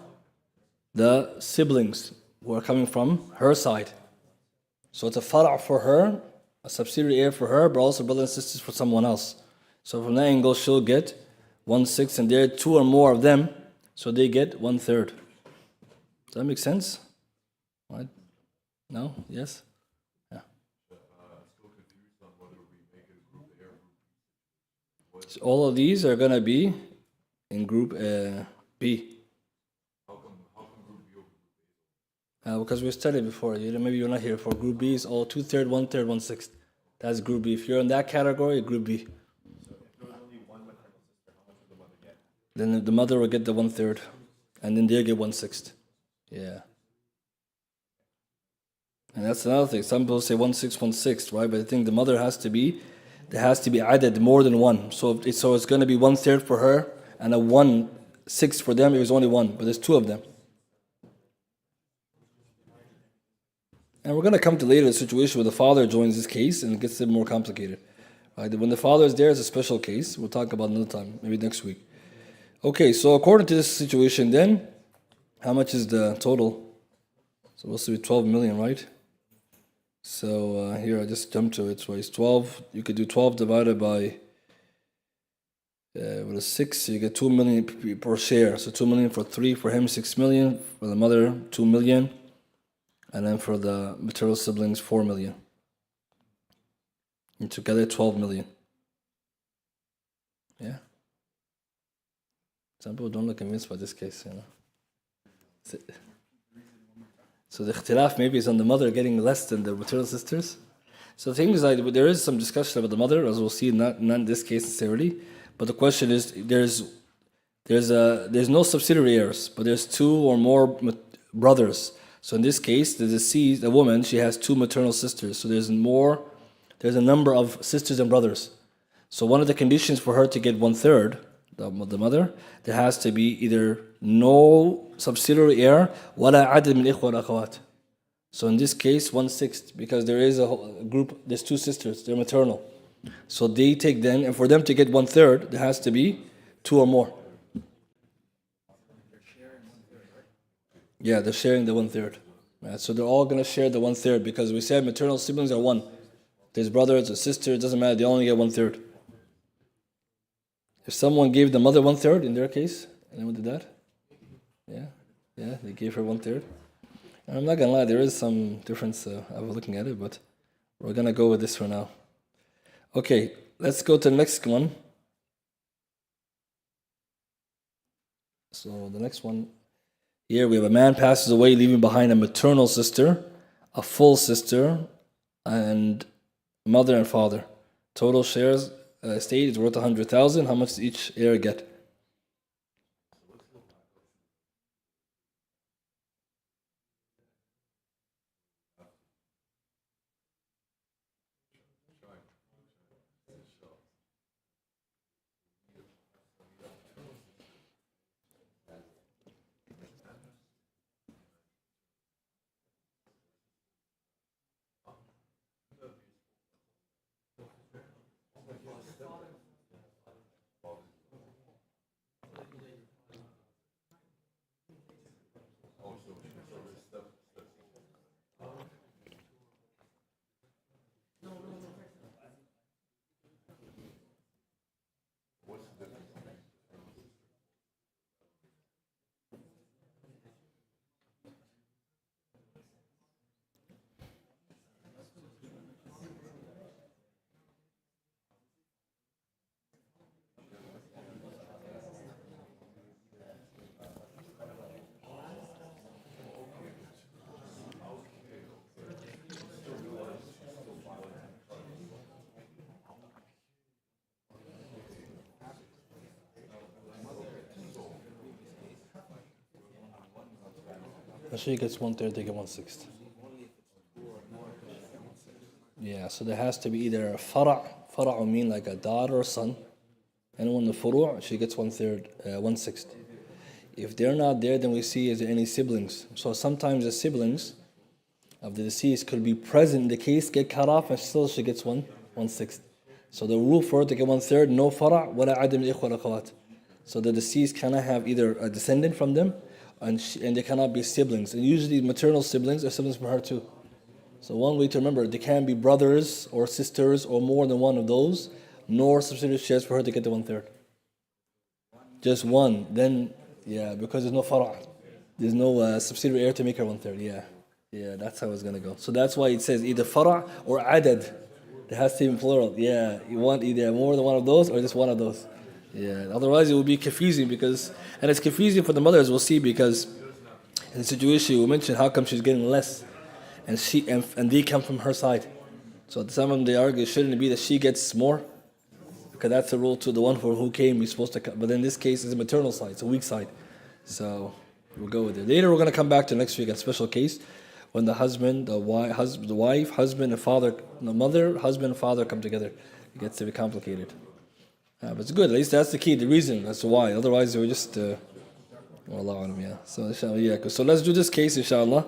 the siblings who are coming from her side. So it's a fara' for her, a subsidiary heir for her, but also brothers and sisters for someone else. So from that angle, she'll get 1/6, and there are two or more of them, so they get 1/3. Does that make sense? Right? No? Yes? Yeah. So all of these are going to be in group B. Because we studied before, maybe you're not here. For group B is all 2/3, 1/3, 1/6. That's group B. If you're in that category, group B. Then the mother will get the 1/3, and then they'll get 1/6. Yeah. And that's another thing. Some people say 1/6, 1/6, right? But I think the mother there has to be added more than one. So it's going to be 1/3 for her and a 1/6 for them. It was only one, but there's two of them. And we're going to come to later a situation where the father joins this case and it gets a bit more complicated. Right? When the father is there, it's a special case. We'll talk about another time, maybe next week. Okay, so according to this situation then, how much is the total? Supposed to be 12 million, right? So here I just jumped to it. So it's 12. You could do 12 divided by with a 6. So you get 2 million per share. So 2 million for 3. For him, 6 million. For the mother, 2 million. And then for the maternal siblings, 4 million. And together, 12 million. Yeah? Some people don't look convinced by this case, So the ikhtilaf maybe is on the mother getting less than the maternal sisters. So the thing is, like, there is some discussion about the mother, as we'll see, not in this case necessarily. But the question is, there's no subsidiary heirs, but there's two or more brothers. So in this case, the woman, she has two maternal sisters. So there's a number of sisters and brothers. So one of the conditions for her to get 1/3, the mother, there has to be either no subsidiary heir, ولا عدد من إخوة والأخوات. So in this case, 1/6, because there is a group, there's two sisters, they're maternal. So they take then, and for them to get 1/3, there has to be two or more. Yeah, they're sharing the 1/3. Right? So they're all going to share the 1/3 because we said maternal siblings are one. There's brothers or sisters, it doesn't matter, they only get 1/3. If someone gave the mother 1/3 in their case, anyone did that? Yeah, they gave her 1/3. And I'm not going to lie, there is some difference of looking at it, but we're going to go with this for now. Okay, let's go to the next one. So the next one, here we have a man passes away leaving behind a maternal sister, a full sister, and mother and father. Total shares estate is worth 100,000. How much does each heir get? she gets 1/3, they get 1/6. Yeah, so there has to be either a fara'. Fara' will mean like a daughter or son. And when the furu', she gets 1/3, 1/6. If they're not there, then we see is there any siblings. So sometimes the siblings of the deceased could be present in the case, get cut off, and still she gets 1/6. So the rule for her to get 1/3, no fara' wala adam al-ikhwa al-akhawat. So the deceased cannot have either a descendant from them, and they cannot be siblings. And usually maternal siblings are siblings from her too. So one way to remember, they can't be brothers or sisters or more than one of those, nor subsidiary shares for her to get the 1/3. Just one, then, yeah, because there's no fara'. There's no subsidiary heir to make her 1/3, yeah. Yeah, that's how it's going to go. So that's why it says either fara' or adad. It has to be plural. Yeah, you want either more than one of those or just one of those. Yeah, otherwise it will be confusing and it's confusing for the mothers, we'll see, because in the situation we mentioned how come she's getting less and they come from her side. So some of them they argue, shouldn't it be that she gets more? Because that's the rule to the one for who came, he's supposed to come. But in this case it's a maternal side, it's a weak side. So we'll go with it. Later we're going to come back to next week, a special case, when the husband, the wife, husband and father, the mother, husband and father come together. It gets to be complicated. But it's good, at least that's the key, the reason, that's why. Otherwise, we're just, Wallahu alam, yeah. So, inshallah, yeah. So let's do this case, inshallah.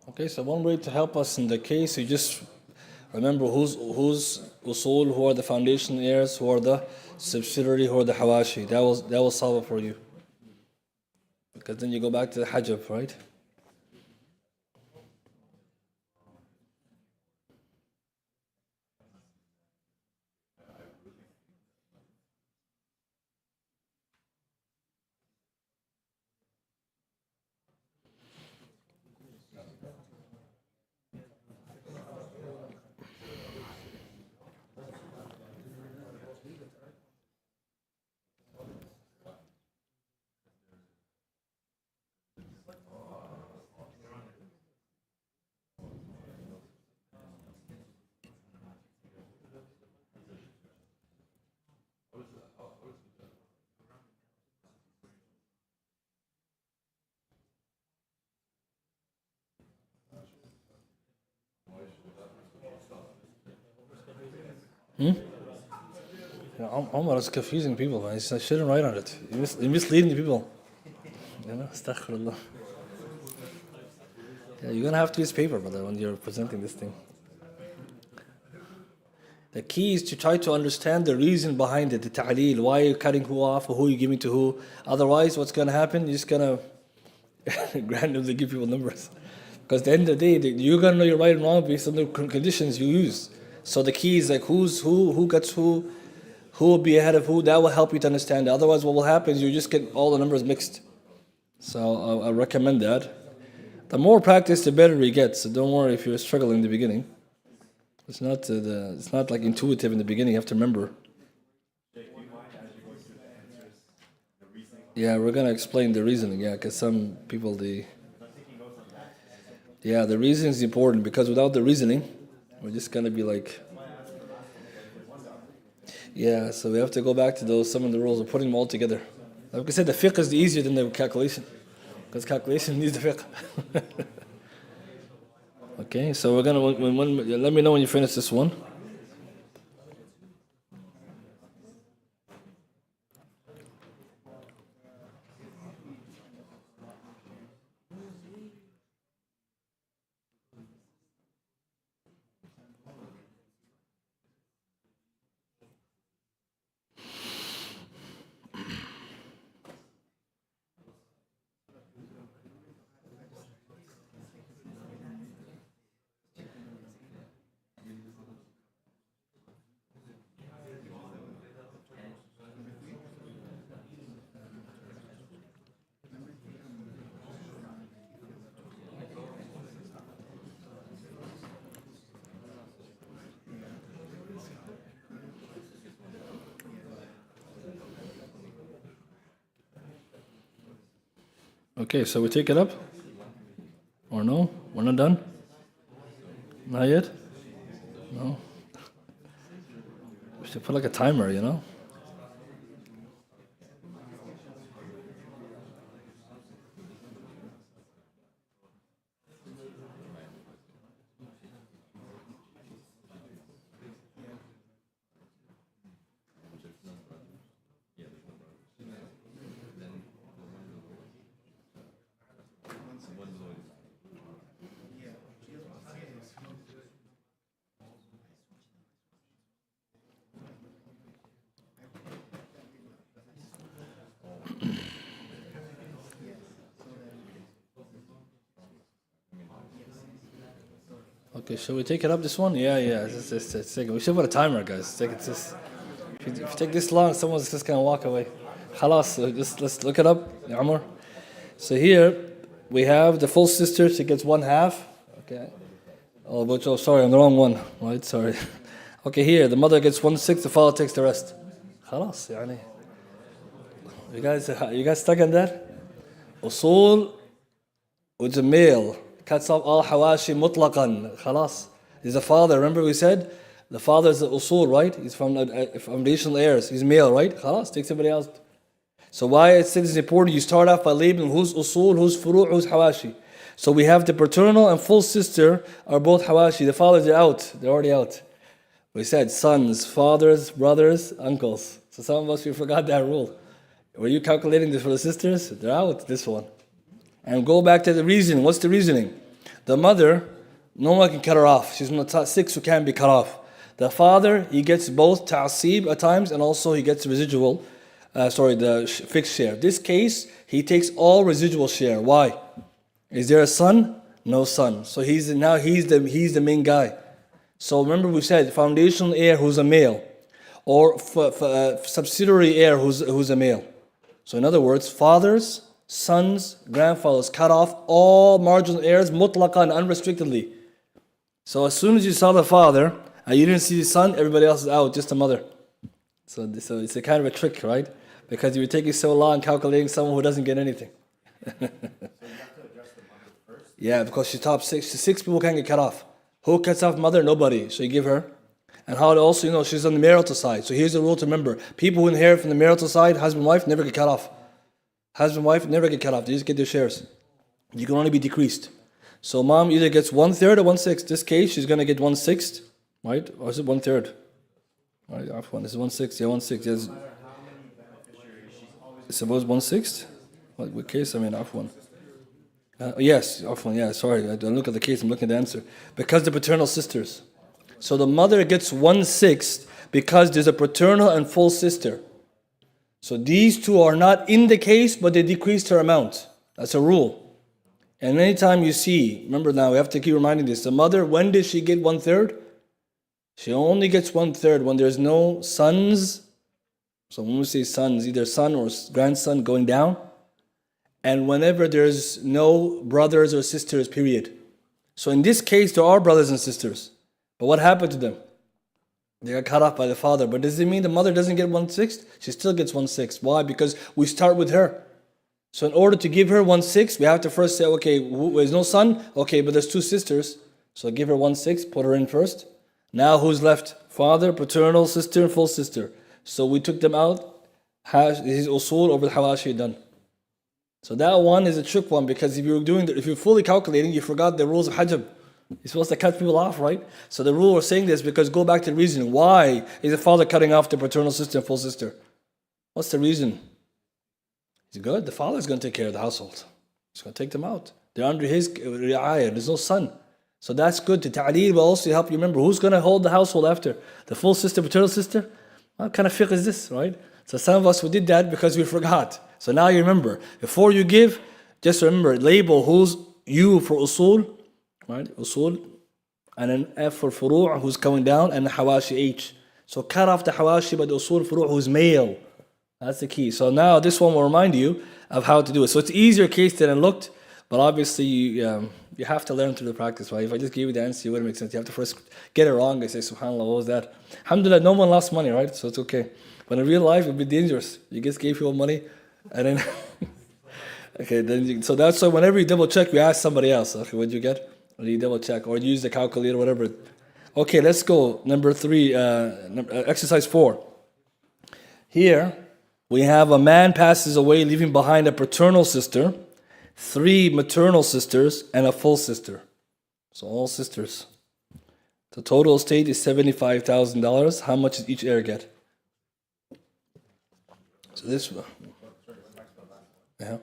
Okay, so one way to help us in the case, you just remember who's usul, who are the foundation heirs, who are the subsidiary, who are the hawashi. That will solve it for you. Because then you go back to the hajab, right? Yeah, Omar is confusing people, man. I shouldn't write on it. You're misleading the people. You know, astaghfirullah. Yeah, you're gonna have to use paper, brother, when you're presenting this thing. The key is to try to understand the reason behind it, the ta'leel, why you're cutting who off, or who you're giving to who. Otherwise, what's gonna happen? You're just gonna randomly give people numbers. Because at the end of the day, you're gonna know you're right and wrong based on the conditions you use. So the key is like who gets who will be ahead of who. That will help you to understand. Otherwise, what will happen is you just get all the numbers mixed. So I recommend that. The more practice, the better you get. So don't worry if you're struggling in the beginning. It's not like intuitive in the beginning. You have to remember. Yeah, we're gonna explain the reasoning. Yeah, because some people the reasoning is important, because without the reasoning, we're just gonna be like. Yeah, so we have to go back to some of the rules. We're putting them all together. Like I said, the fiqh is easier than the calculation, because calculation needs the fiqh. Okay, so we're gonna let me know when you finish this one. Okay, so we take it up? Or no? We're not done? Not yet? No? We should put like a timer, you know? Okay, shall we take it up this one? Yeah. It's we should put a timer, guys. If you take this long, someone's just gonna walk away. Khalas, so let's look it up, Umar. So here we have the full sister. She gets 1/2. Okay. Oh, sorry, I'm the wrong one. Right, sorry. Okay, here the mother gets 1/6. The father takes the rest. Khalas, يعني. You guys stuck on that? Usul with a male. Cuts off all hawashi mutlaqan. Khalas. He's a father. Remember we said the father is the usul, right? He's from foundational heirs. He's male, right? Khalas. Take somebody else. So why it is important? You start off by labeling who's usul, who's furu', who's hawashi. So we have the paternal and full sister are both hawashi. The fathers are out. They're already out. We said sons, fathers, brothers, uncles. So some of us, we forgot that rule. Were you calculating this for the sisters? They're out, this one. And go back to the reason. What's the reasoning? The mother, no one can cut her off. She's not 6 who can't be cut off. The father, he gets both ta'asib at times, and also he gets residual, the fixed share. This case, he takes all residual share. Why? Is there a son? No son. So he's the main guy. So remember we said foundational heir who's a male, or subsidiary heir who's a male. So in other words, fathers, sons, grandfathers cut off all marginal heirs mutlaqan, unrestrictedly. So as soon as you saw the father and you didn't see the son, everybody else is out, just the mother. So it's a kind of a trick, right? Because you're taking so long calculating someone who doesn't get anything. So you have to address the mother first? Yeah, because she's top 6. 6 people can't get cut off. Who cuts off mother? Nobody. So you give her. And how also, she's on the marital side. So here's the rule to remember. People who inherit from the marital side, husband, wife, never get cut off. Husband, wife, never get cut off. They just get their shares. You can only be decreased. So mom either gets 1/3 or 1/6. This case, she's going to get 1/6, right? Or is it 1/3? Right, this is 1/6. Yeah, 1/6. Yes. Suppose 1/6? What case? I mean, afwan. Yes, afwan. Yeah, sorry. I don't look at the case. I'm looking at the answer. Because the paternal sisters. So the mother gets 1/6 because there's a paternal and full sister. So these two are not in the case, but they decreased her amount. That's a rule. And anytime you see, remember now, we have to keep reminding this. The mother, when did she get 1/3? She only gets 1/3 when there's no sons. So when we say sons, either son or grandson going down. And whenever there's no brothers or sisters, period. So in this case, there are brothers and sisters. But what happened to them? They got cut off by the father. But does it mean the mother doesn't get 1/6? She still gets 1/6. Why? Because we start with her. So in order to give her 1/6, we have to first say, okay, there's no son? Okay, but there's 2 sisters. So give her 1/6, put her in first. Now who's left? Father, paternal, sister, and full sister. So we took them out. His usul over the hawashi done. So that one is a trick one, because if you're fully calculating, you forgot the rules of hajab. You're supposed to cut people off, right? So the rule we're saying this because go back to the reason. Why is the father cutting off the paternal sister and full sister? What's the reason? It's good. The father's going to take care of the household. He's going to take them out. They're under his ri'ayah. There's no son. So that's good. To ta'aleer will also help you remember who's going to hold the household after. The full sister, paternal sister? What kind of fiqh is this, right? So some of us, we did that because we forgot. So now you remember. Before you give, just remember, label who's U for usul, right? Usul. And then F for furu' who's coming down, and hawashi H. So cut off the hawashi by the usul furu' who's male. That's the key. So now this one will remind you of how to do it. So it's easier case than it looked, but obviously you have to learn through the practice, right? If I just gave you the answer, it wouldn't make sense. You have to first get it wrong and say, SubhanAllah, what was that? Alhamdulillah, no one lost money, right? So it's okay. But in real life, it would be dangerous. You just gave people money, and then... okay, so that's why whenever you double check, you ask somebody else, okay, what did you get? Or you double check, or use the calculator, whatever. Okay, let's go. Number 3, exercise 4. Here, we have a man passes away leaving behind a paternal sister, 3 maternal sisters, and a full sister. So all sisters. The total estate is $75,000. How much does each heir get? So this one. Yeah.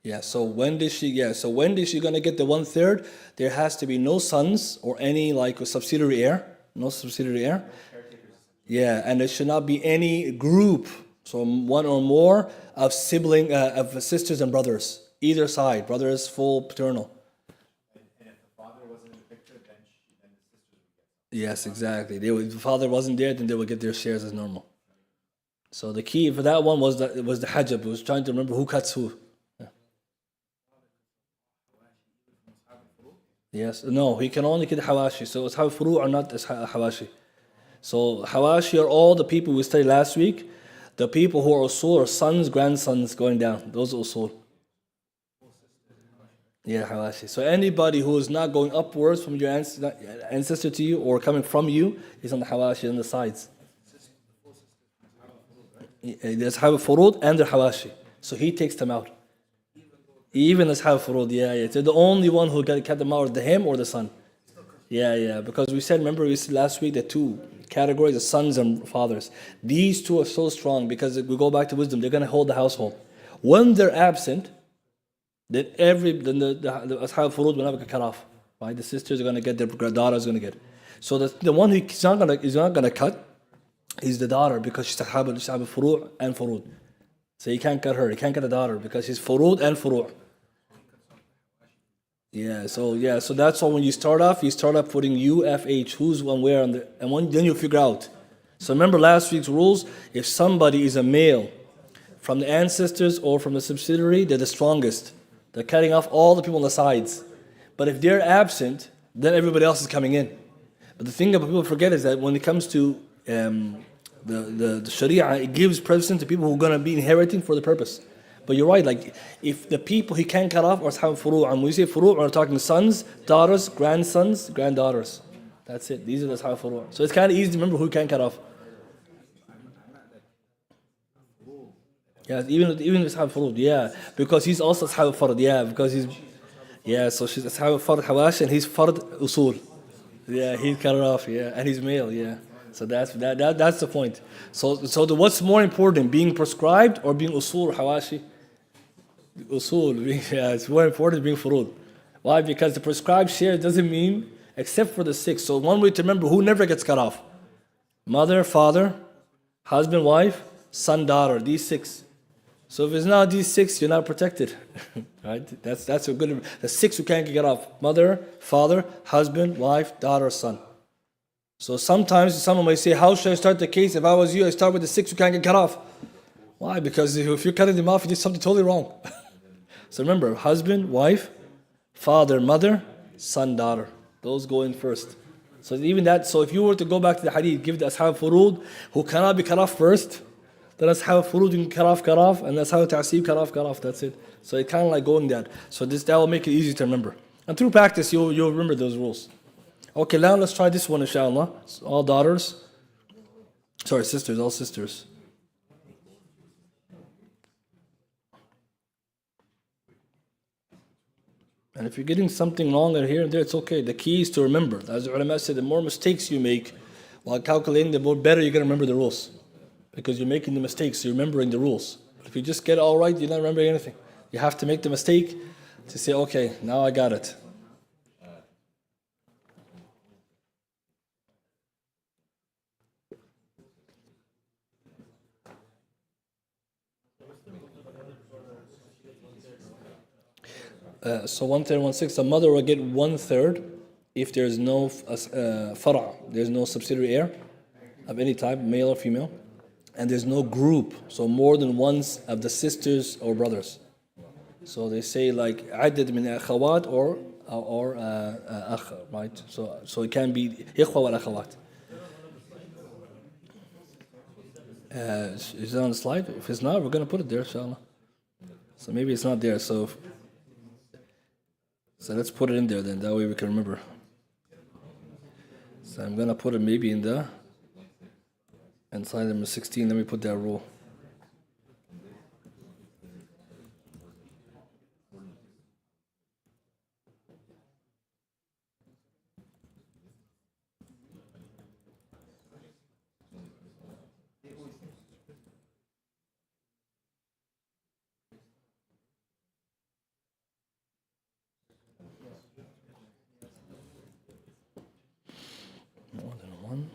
Yeah. So when did she? Yeah. So when is she gonna get the 1/3? There has to be no sons or any like a subsidiary heir. No subsidiary heir. Yeah, and there should not be any group, so one or more of of sisters and brothers, either side, brothers full paternal. And if the father wasn't in the picture, then the sisters would get. Yes, exactly. If the father wasn't there, then they would get their shares as normal. So the key for that one was the hajab. It was trying to remember who cuts who. Yeah. Yes, no, he can only get hawashi. So it's furu' or not as hawashi. So hawashi are all the people we studied last week. The people who are usul are sons, grandsons going down. Those are usul. Yeah, hawashi. So anybody who is not going upwards from your ancestor to you or coming from you is on the hawashi on the sides. There's furud and the hawashi. So he takes them out. Even as furud, yeah. They're the only one who got them out, him or the son. Yeah. Because we said last week the 2 categories of sons and fathers. These 2 are so strong because if we go back to wisdom, they're going to hold the household. When they're absent, then the ashab furud will never get cut off. Right? The sisters are going to get, their daughters are going to get. So the one who is not going to cut is the daughter because she's ashab furu' and furud. So he can't cut her. He can't cut the daughter because she's furud and furu'. So that's why when you start off putting UFH, who's one where on then you figure out. So remember last week's rules, if somebody is a male from the ancestors or from the subsidiary, they're the strongest. They're cutting off all the people on the sides. But if they're absent, then everybody else is coming in. But the thing that people forget is that when it comes to the Sharia, it gives precedence to people who are going to be inheriting for the purpose. But you're right, like if the people he can cut off are ashab furu', and when we say furu', we're talking sons, daughters, grandsons, granddaughters. That's it. These are the ashab furu'. So it's kind of easy to remember who he can cut off. Yeah, even ashab furu', yeah, because he's also ashab fard, yeah, because so she's ashab fard hawash and he's fard usul. Yeah, he's cut it off, yeah, and he's male, yeah. So that's the point. So what's more important, being prescribed or being usul or hawashi? Usul, it's more important being furud. Why? Because the prescribed share doesn't mean except for the 6. So one way to remember who never gets cut off: mother, father, husband, wife, son, daughter. These 6. So if it's not these 6, you're not protected. Right? That's a good. The 6 you can't get off: mother, father, husband, wife, daughter, son. So sometimes someone may say, how should I start the case? If I was you, I start with the 6 you can't get cut off. Why? Because if you're cutting them off, you did something totally wrong. So remember, husband, wife, father, mother, son, daughter. Those go in first. So even that, so if you were to go back to the hadith, give the ashab furud who cannot be cut off first, then ashab furud you can cut off, and ashab ta'asib cut off, that's it. So it kind of like going that. So that will make it easy to remember. And through practice, you'll remember those rules. Okay, now let's try this one, inshallah. All daughters. Sorry, sisters, all sisters. And if you're getting something wrong here and there, it's okay. The key is to remember. As the ulama said, the more mistakes you make while calculating, the more better you're going to remember the rules. Because you're making the mistakes, you're remembering the rules. But if you just get it all right, you're not remembering anything. You have to make the mistake to say, okay, now I got it. So 1/3, 1/6, the mother will get 1/3 if there's no fara', there's no subsidiary heir of any type, male or female, and there's no group, so more than one of the sisters or brothers. So they say like عدد من أخوات or أخ, right? So it can be إخوة والأخوات. Is it on the slide? If it's not, we're going to put it there, inshallah. So maybe it's not there. So let's put it in there then. That way we can remember. So I'm going to put it maybe in the inside number 16. Let me put that rule. More than one.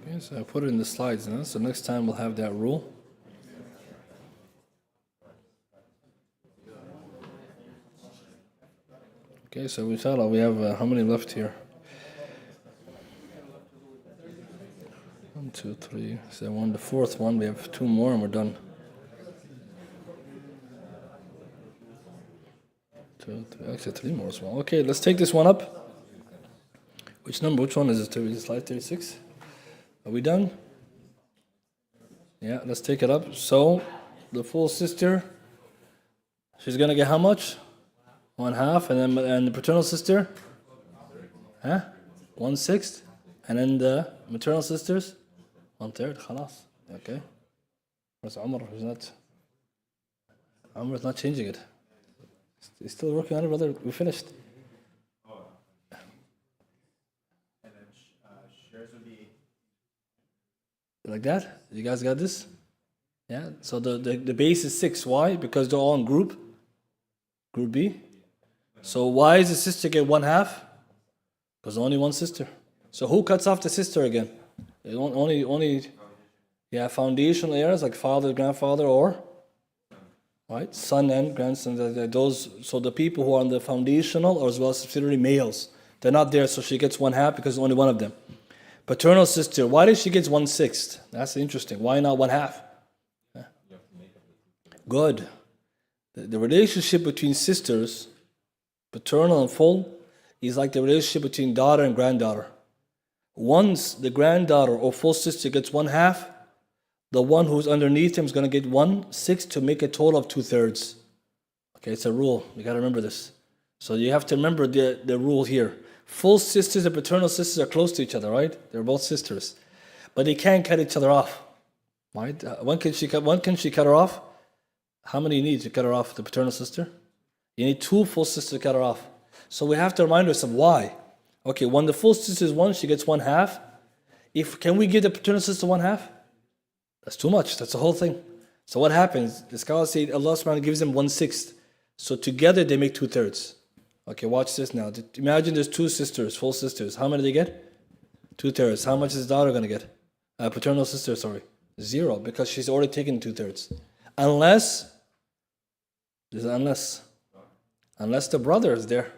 Okay, so I put it in the slides now. So next time we'll have that rule. Okay, so inshallah we have how many left here? 1, 2, 3. So the fourth one. We have 2 more and we're done. 2, 3, actually 3 more as well. Okay, let's take this one up. Which number? Which one is it? Is it slide 36? Are we done? Yeah, let's take it up. So the full sister, she's gonna get how much? 1/2, and the paternal sister, 1/6, and then the maternal sisters, 1/3. Khalas. Okay. Where's Umar? Umar's not changing it. He's still working on it, brother. We finished. And then shares would be Like that? You guys got this? Yeah. So the base is 6. Why? Because they're all in group B. So why does the sister get 1/2? Because only one sister. So who cuts off the sister again? Only foundational heirs like father, grandfather, or right, son and grandson. Those. So the people who are on the foundational or as well as subsidiary males, they're not there. So she gets 1/2 because only one of them. Paternal sister, why does she get 1/6? That's interesting. Why not 1/2? Good. The relationship between sisters, paternal and full, is like the relationship between daughter and granddaughter. Once the granddaughter or full sister gets 1/2, the one who's underneath him is going to get 1/6 to make a total of 2/3. Okay, it's a rule. You got to remember this. So you have to remember the rule here. Full sisters and paternal sisters are close to each other, right? They're both sisters. but they can't cut each other off. Right? When can she cut her off? How many you need to cut her off, the paternal sister? You need 2 full sisters to cut her off. So we have to remind ourselves why. Okay, when the full sister is 1, she gets 1/2. Can we give the paternal sister 1/2? That's too much. That's the whole thing. So what happens? The scholars say Allah subhanahu wa ta'ala gives them 1/6. So together they make 2/3. Okay, watch this now. Imagine there's 2 sisters, full sisters. How many do they get? 2/3. How much is the daughter going to get? Paternal sister, sorry. 0, because she's already taken 2/3. Unless the brother is there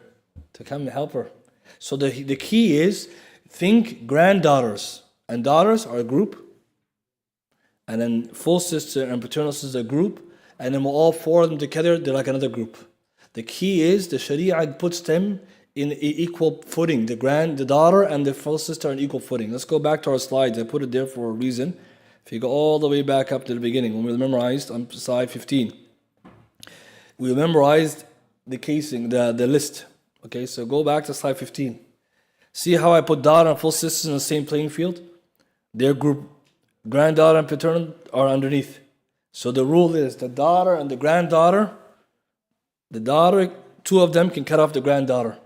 to come and help her. So the key is, think granddaughters and daughters are a group, and then full sister and paternal sister are a group, and then all 4 of them together, they're like another group. The key is the Sharia puts them in equal footing. The daughter and the full sister are in equal footing. Let's go back to our slides. I put it there for a reason. If you go all the way back up to the beginning, when we memorized on slide 15, we memorized the casing, the list. Okay, so go back to slide 15. See how I put daughter and full sisters in the same playing field? Their group, granddaughter and paternal, are underneath. So the rule is the daughter and the granddaughter, 2 of them can cut off the granddaughter.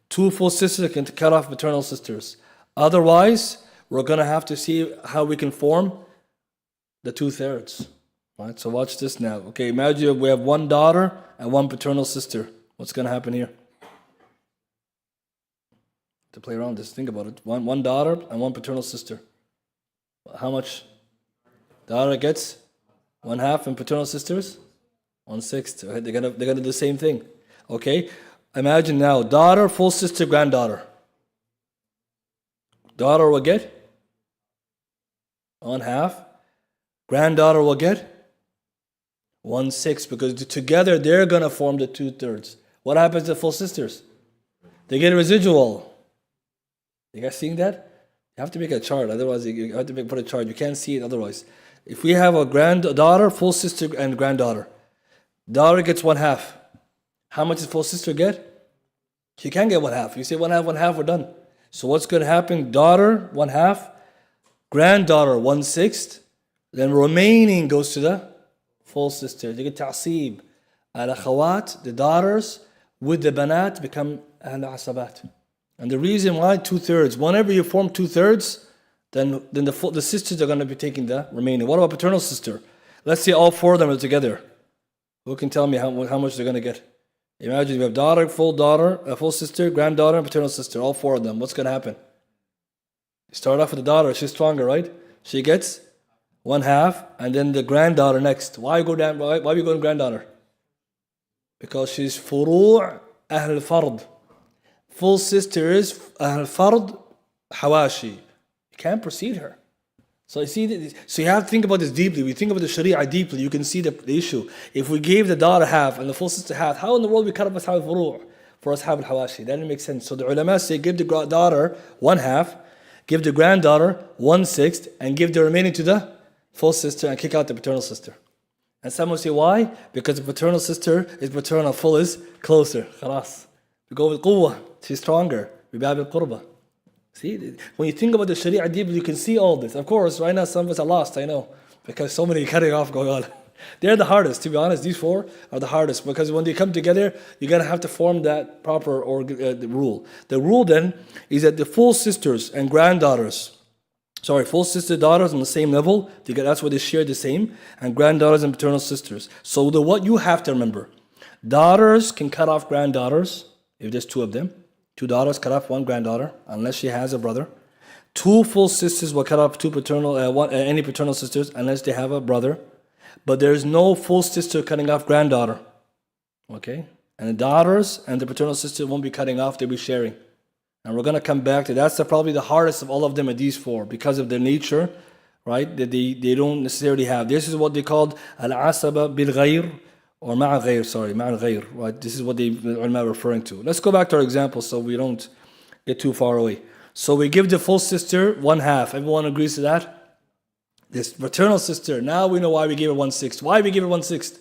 2 full sisters can cut off paternal sisters. Otherwise, we're going to have to see how we can form the 2/3. Right, so watch this now. Okay, imagine we have 1 daughter and 1 paternal sister. What's going to happen here? To play around this, think about it. One daughter and 1 paternal sister. How much? Daughter gets 1/2, and paternal sisters 1/6. Right? They're gonna do the same thing. Okay, imagine now daughter, full sister, granddaughter. Daughter will get 1/2. Granddaughter will get 1/6, because together they're gonna form the 2/3. What happens to full sisters? They get a residual. You guys seeing that? You have to make a chart, otherwise you have to put a chart. You can't see it otherwise. If we have a granddaughter, full sister, and granddaughter, daughter gets 1/2. How much does full sister get? She can get 1/2. You say 1/2, 1/2, we're done. So what's going to happen? Daughter 1/2, granddaughter 1/6, then remaining goes to the full sister. They get ta'asib. Al-akhawat, the daughters, with the banat become al-asabat. And the reason why 2/3, whenever you form 2/3, then the sisters are going to be taking the remaining. What about paternal sister? Let's say all 4 of them are together. Who can tell me how much they're going to get? Imagine you have daughter, full sister, granddaughter, and paternal sister, all 4 of them. What's going to happen? You start off with the daughter. She's stronger, right? She gets 1/2, and then the granddaughter next. Why we go to granddaughter? Because she's furu' ahl fard. Full sister is ahl fard hawashi. You can't precede her. So you see, so you have to think about this deeply. We think about the Sharia deeply. You can see the issue. If we gave the daughter 1/2 and the full sister 1/2, how in the world we cut up ashab al-furu' for ashab al-hawashi? That didn't make sense. So the ulama say give the daughter 1/2, give the granddaughter 1/6, and give the remaining to the full sister and kick out the paternal sister. And some will say why? Because the paternal sister is paternal, full is closer. Khalas. We go with quwwah. She's stronger. We bab al-qurba. See, when you think about the Sharia deeply, you can see all this. Of course, right now some of us are lost, I know, because so many cutting off going on. They're the hardest, to be honest. These 4 are the hardest, because when they come together, you're going to have to form that proper rule. The rule then is that the full sisters and granddaughters, full sister daughters on the same level, that's where they share the same, and granddaughters and paternal sisters. So what you have to remember, daughters can cut off granddaughters if there's 2 of them. 2 daughters cut off 1 granddaughter, unless she has a brother. 2 full sisters will cut off 2 paternal, any paternal sisters, unless they have a brother. But there is no full sister cutting off granddaughter. Okay? And the daughters and the paternal sister won't be cutting off, they'll be sharing. And we're going to come back to that's probably the hardest of all of them, at these 4, because of their nature, right? That they don't necessarily have. This is what they called al-asaba bil-ghayr, or ma'a ghayr, right? This is what the ulama are referring to. Let's go back to our example so we don't get too far away. So we give the full sister 1/2. Everyone agrees to that? This paternal sister, now we know why we gave her 1/6. Why we give her 1/6?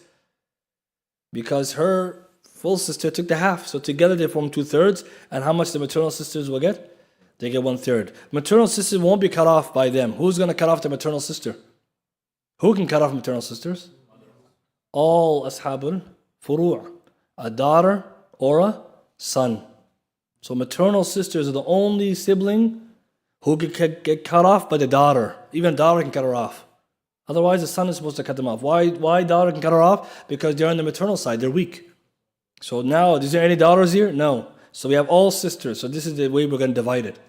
Because her full sister took the 1/2. So together they form 2/3. And how much the maternal sisters will get? They get 1/3. Maternal sisters won't be cut off by them. Who's going to cut off the maternal sister? Who can cut off maternal sisters? All ashabul furu', a daughter or a son. So maternal sisters are the only sibling who can get cut off by the daughter. Even a daughter can cut her off. Otherwise, the son is supposed to cut them off. Why daughter can cut her off? Because they're on the maternal side. They're weak. So now, is there any daughters here? No. So we have all sisters. So this is the way we're going to divide it.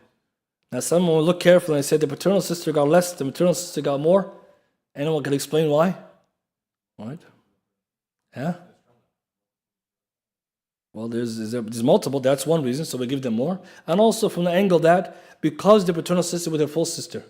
Now, someone will look carefully and say the paternal sister got less, the maternal sister got more. Anyone can explain why? Right? Yeah? Well, there's multiple. That's one reason. So we give them more. And also from the angle that because the paternal sister with her full sister.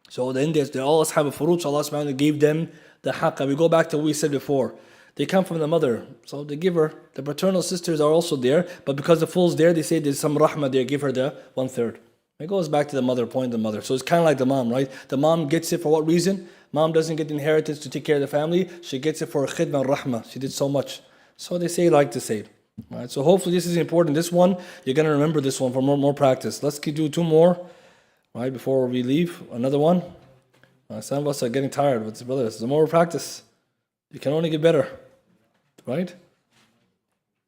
So then they're all ashab al-furuj. Allah subhanahu wa ta'ala gave them the haqq. We go back to what we said before. They come from the mother. So they give her. The paternal sisters are also there. But because the full's there, they say there's some rahmah there. Give her the 1/3. It goes back to the mother, point of the mother. So it's kind of like the mom, right? The mom gets it for what reason? Mom doesn't get the inheritance to take care of the family. She gets it for khidmah and rahmah. She did so much. So they say like to say. Right? So hopefully this is important. This one, you're going to remember this one for more practice. Let's do 2 more, right, before we leave. Another one. Some of us are getting tired, but brothers, the more practice, you can only get better. Right?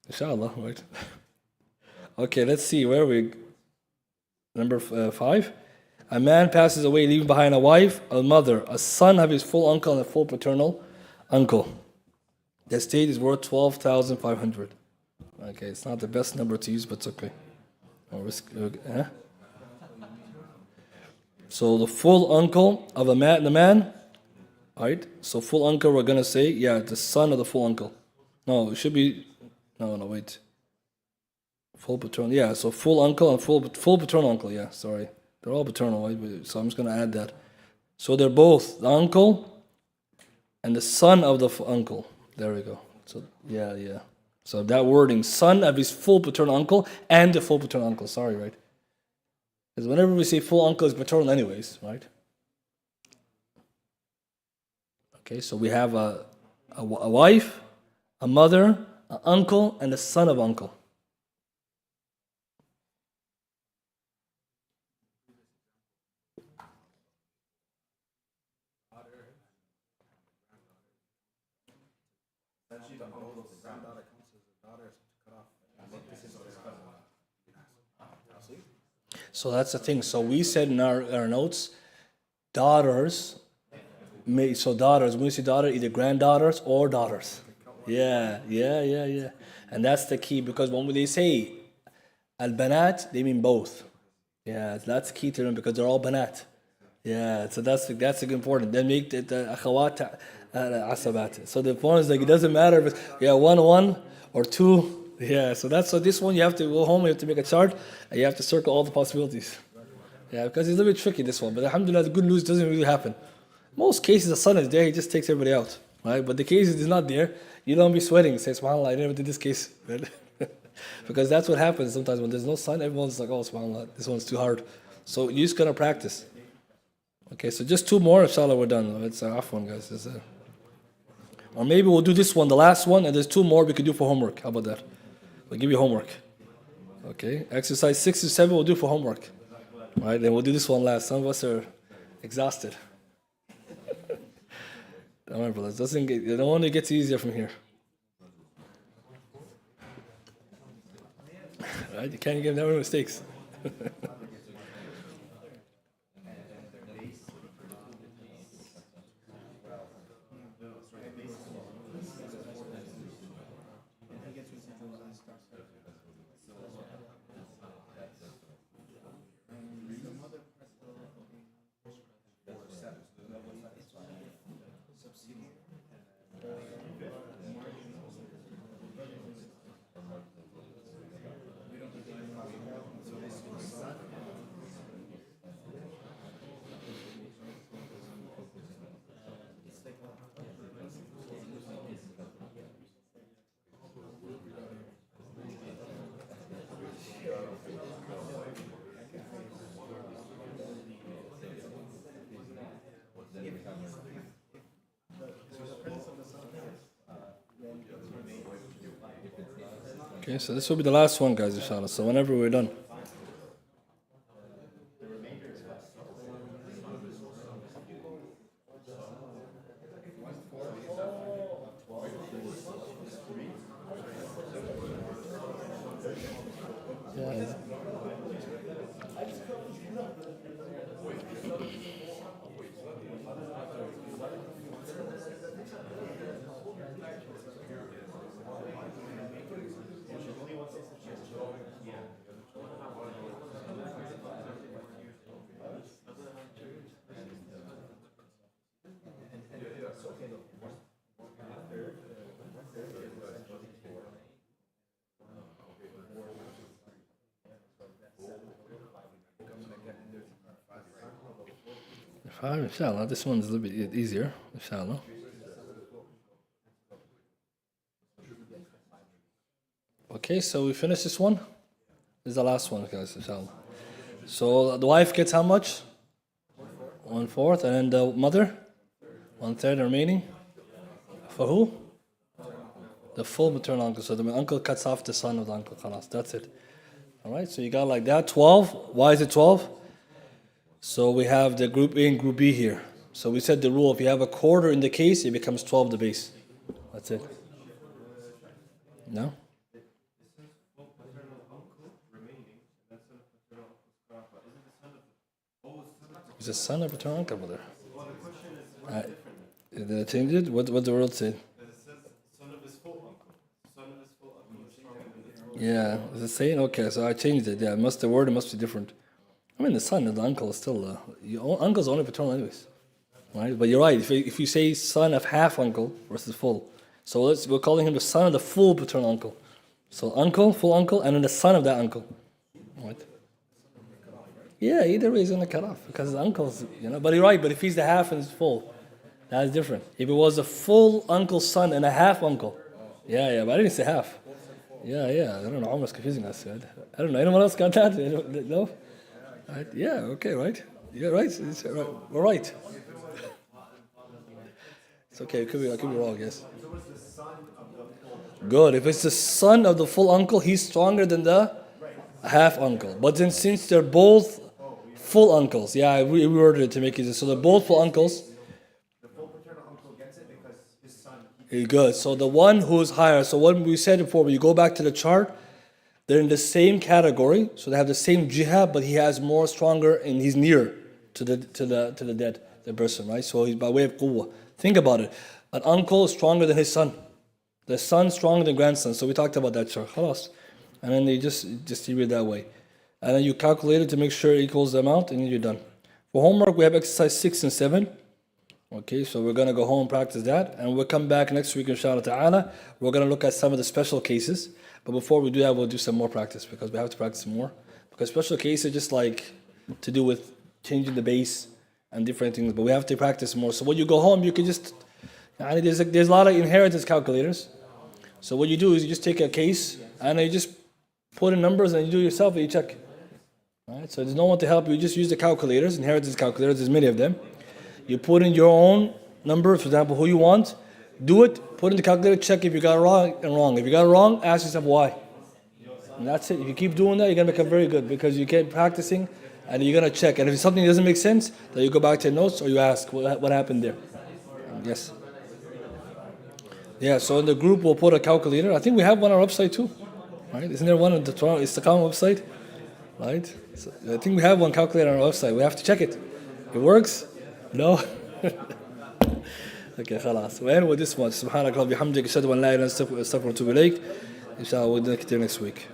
Inshallah, right? Okay, let's see where we. Number 5. A man passes away leaving behind a wife, a mother, a son of his full uncle, and a full paternal uncle. The estate is worth 12,500. Okay, it's not the best number to use, but it's okay. So the full uncle of the man, right? So full uncle, we're gonna say, yeah, the son of the full uncle. No, it should be. No, wait. Full paternal, yeah. So full uncle and full paternal uncle, yeah. Sorry, they're all paternal, right? So I'm just gonna add that. So they're both the uncle and the son of the uncle. There we go. So yeah. So that wording, son of his full paternal uncle and the full paternal uncle. Sorry, right? Because whenever we say full uncle is paternal, anyways, right? Okay, so we have a wife, a mother, an uncle, and a son of uncle. So that's the thing. So we said in our notes, daughters, when we say daughter, either granddaughters or daughters. Yeah. And that's the key, because when they say al-banat, they mean both. Yeah, that's key to them, because they're all banat. Yeah, so that's important. Then make the akhawat asabat. So the point is like, it doesn't matter if it's one or 2. Yeah, so this one you have to go home, you have to make a chart, and you have to circle all the possibilities. Yeah, because it's a little bit tricky, this one. But alhamdulillah, the good news doesn't really happen. Most cases the son is there, he just takes everybody out. Right? But the case is not there, you don't be sweating, say subhanAllah, I never did this case. Because that's what happens sometimes when there's no son, everyone's like, oh subhanAllah, this one's too hard. So you're just gonna practice. Okay, so just 2 more, inshallah we're done. It's off one, guys. Or maybe we'll do this one, the last one, and there's 2 more we could do for homework. How about that? We'll give you homework. Okay, exercise 6 to 7 we'll do for homework. Right, then we'll do this one last. Some of us are exhausted. Don't worry, brothers. It only gets easier from here. Right, you can't get never mistakes. Okay, so this will be the last one, guys, inshallah. So whenever we're done. 5, inshallah. This one's a little bit easier, inshallah. Okay, so we finish this one. This is the last one, guys, inshallah. So the wife gets how much? 1/4, and then the mother? 1/3 remaining. For who? The full maternal uncle. So the uncle cuts off the son of the uncle. Khalas, that's it. Alright, so you got like that. 12. Why is it 12? So we have the group A and group B here. So we said the rule, if you have a quarter in the case, it becomes 12 the base. That's it. No? He's a son of paternal uncle, brother. Did I change it? What the world say? Yeah, is it saying? Okay, so I changed it. Yeah, the word must be different. I mean, the son of the uncle is still uncle's only paternal anyways, right? But you're right. If you say son of half uncle versus full, so we're calling him the son of the full paternal uncle. So uncle, full uncle, and then the son of that uncle, right? Yeah, either way he's gonna cut off because the uncle's, But you're right. But if he's the half and it's full, that's different. If it was a full uncle's son and a half uncle, yeah, but I didn't say half. Yeah. I don't know. Almost confusing us. I don't know. Anyone else got that? No. Right. Yeah. Okay. Right. Yeah. Right. We're right. It's okay. I could be wrong. Yes. Good. If it's the son of the full uncle, he's stronger than the half uncle. But then since they're both full uncles, yeah, I reworded it to make it so they're both full uncles. The full paternal uncle gets it because his son. Good. So the one who's higher. So what we said before, when you go back to the chart, they're in the same category. So they have the same jihad, but he has more stronger and he's near to the dead, the person, right? So he's by way of quwwah. Think about it. An uncle is stronger than his son. The son stronger than grandson. So we talked about that chart. Khalas. And then you just leave it that way. And then you calculate it to make sure it equals the amount, and then you're done. For homework, we have exercise 6 and 7. Okay, so we're going to go home and practice that. And we'll come back next week, inshallah ta'ala. We're going to look at some of the special cases. But before we do that, we'll do some more practice because we have to practice more. Because special cases are just like to do with changing the base and different things. But we have to practice more. So when you go home, you can just... There's a lot of inheritance calculators. So what you do is you just take a case and you just put in numbers and you do it yourself and you check. Right? So there's no one to help you. You just use the calculators, inheritance calculators. There's many of them. You put in your own number, for example, who you want. Do it. Put in the calculator. Check if you got it wrong. If you got it wrong, ask yourself why. And that's it. If you keep doing that, you're gonna become very good because you keep practicing and you're gonna check. And if something doesn't make sense, then you go back to your notes or you ask what happened there. Yes. Yeah. So in the group, we'll put a calculator. I think we have one on our website too. Right? Isn't there one on the Istiqama website? Right? So I think we have one calculator on our website. We have to check it. It works? No? Okay, خلاص. We'll end with this one. سبحانك اللهم وبحمدك أشهد أن لا إله إلا أنت أستغفرك وأتوب إليك. إن شاء الله we'll continue next week.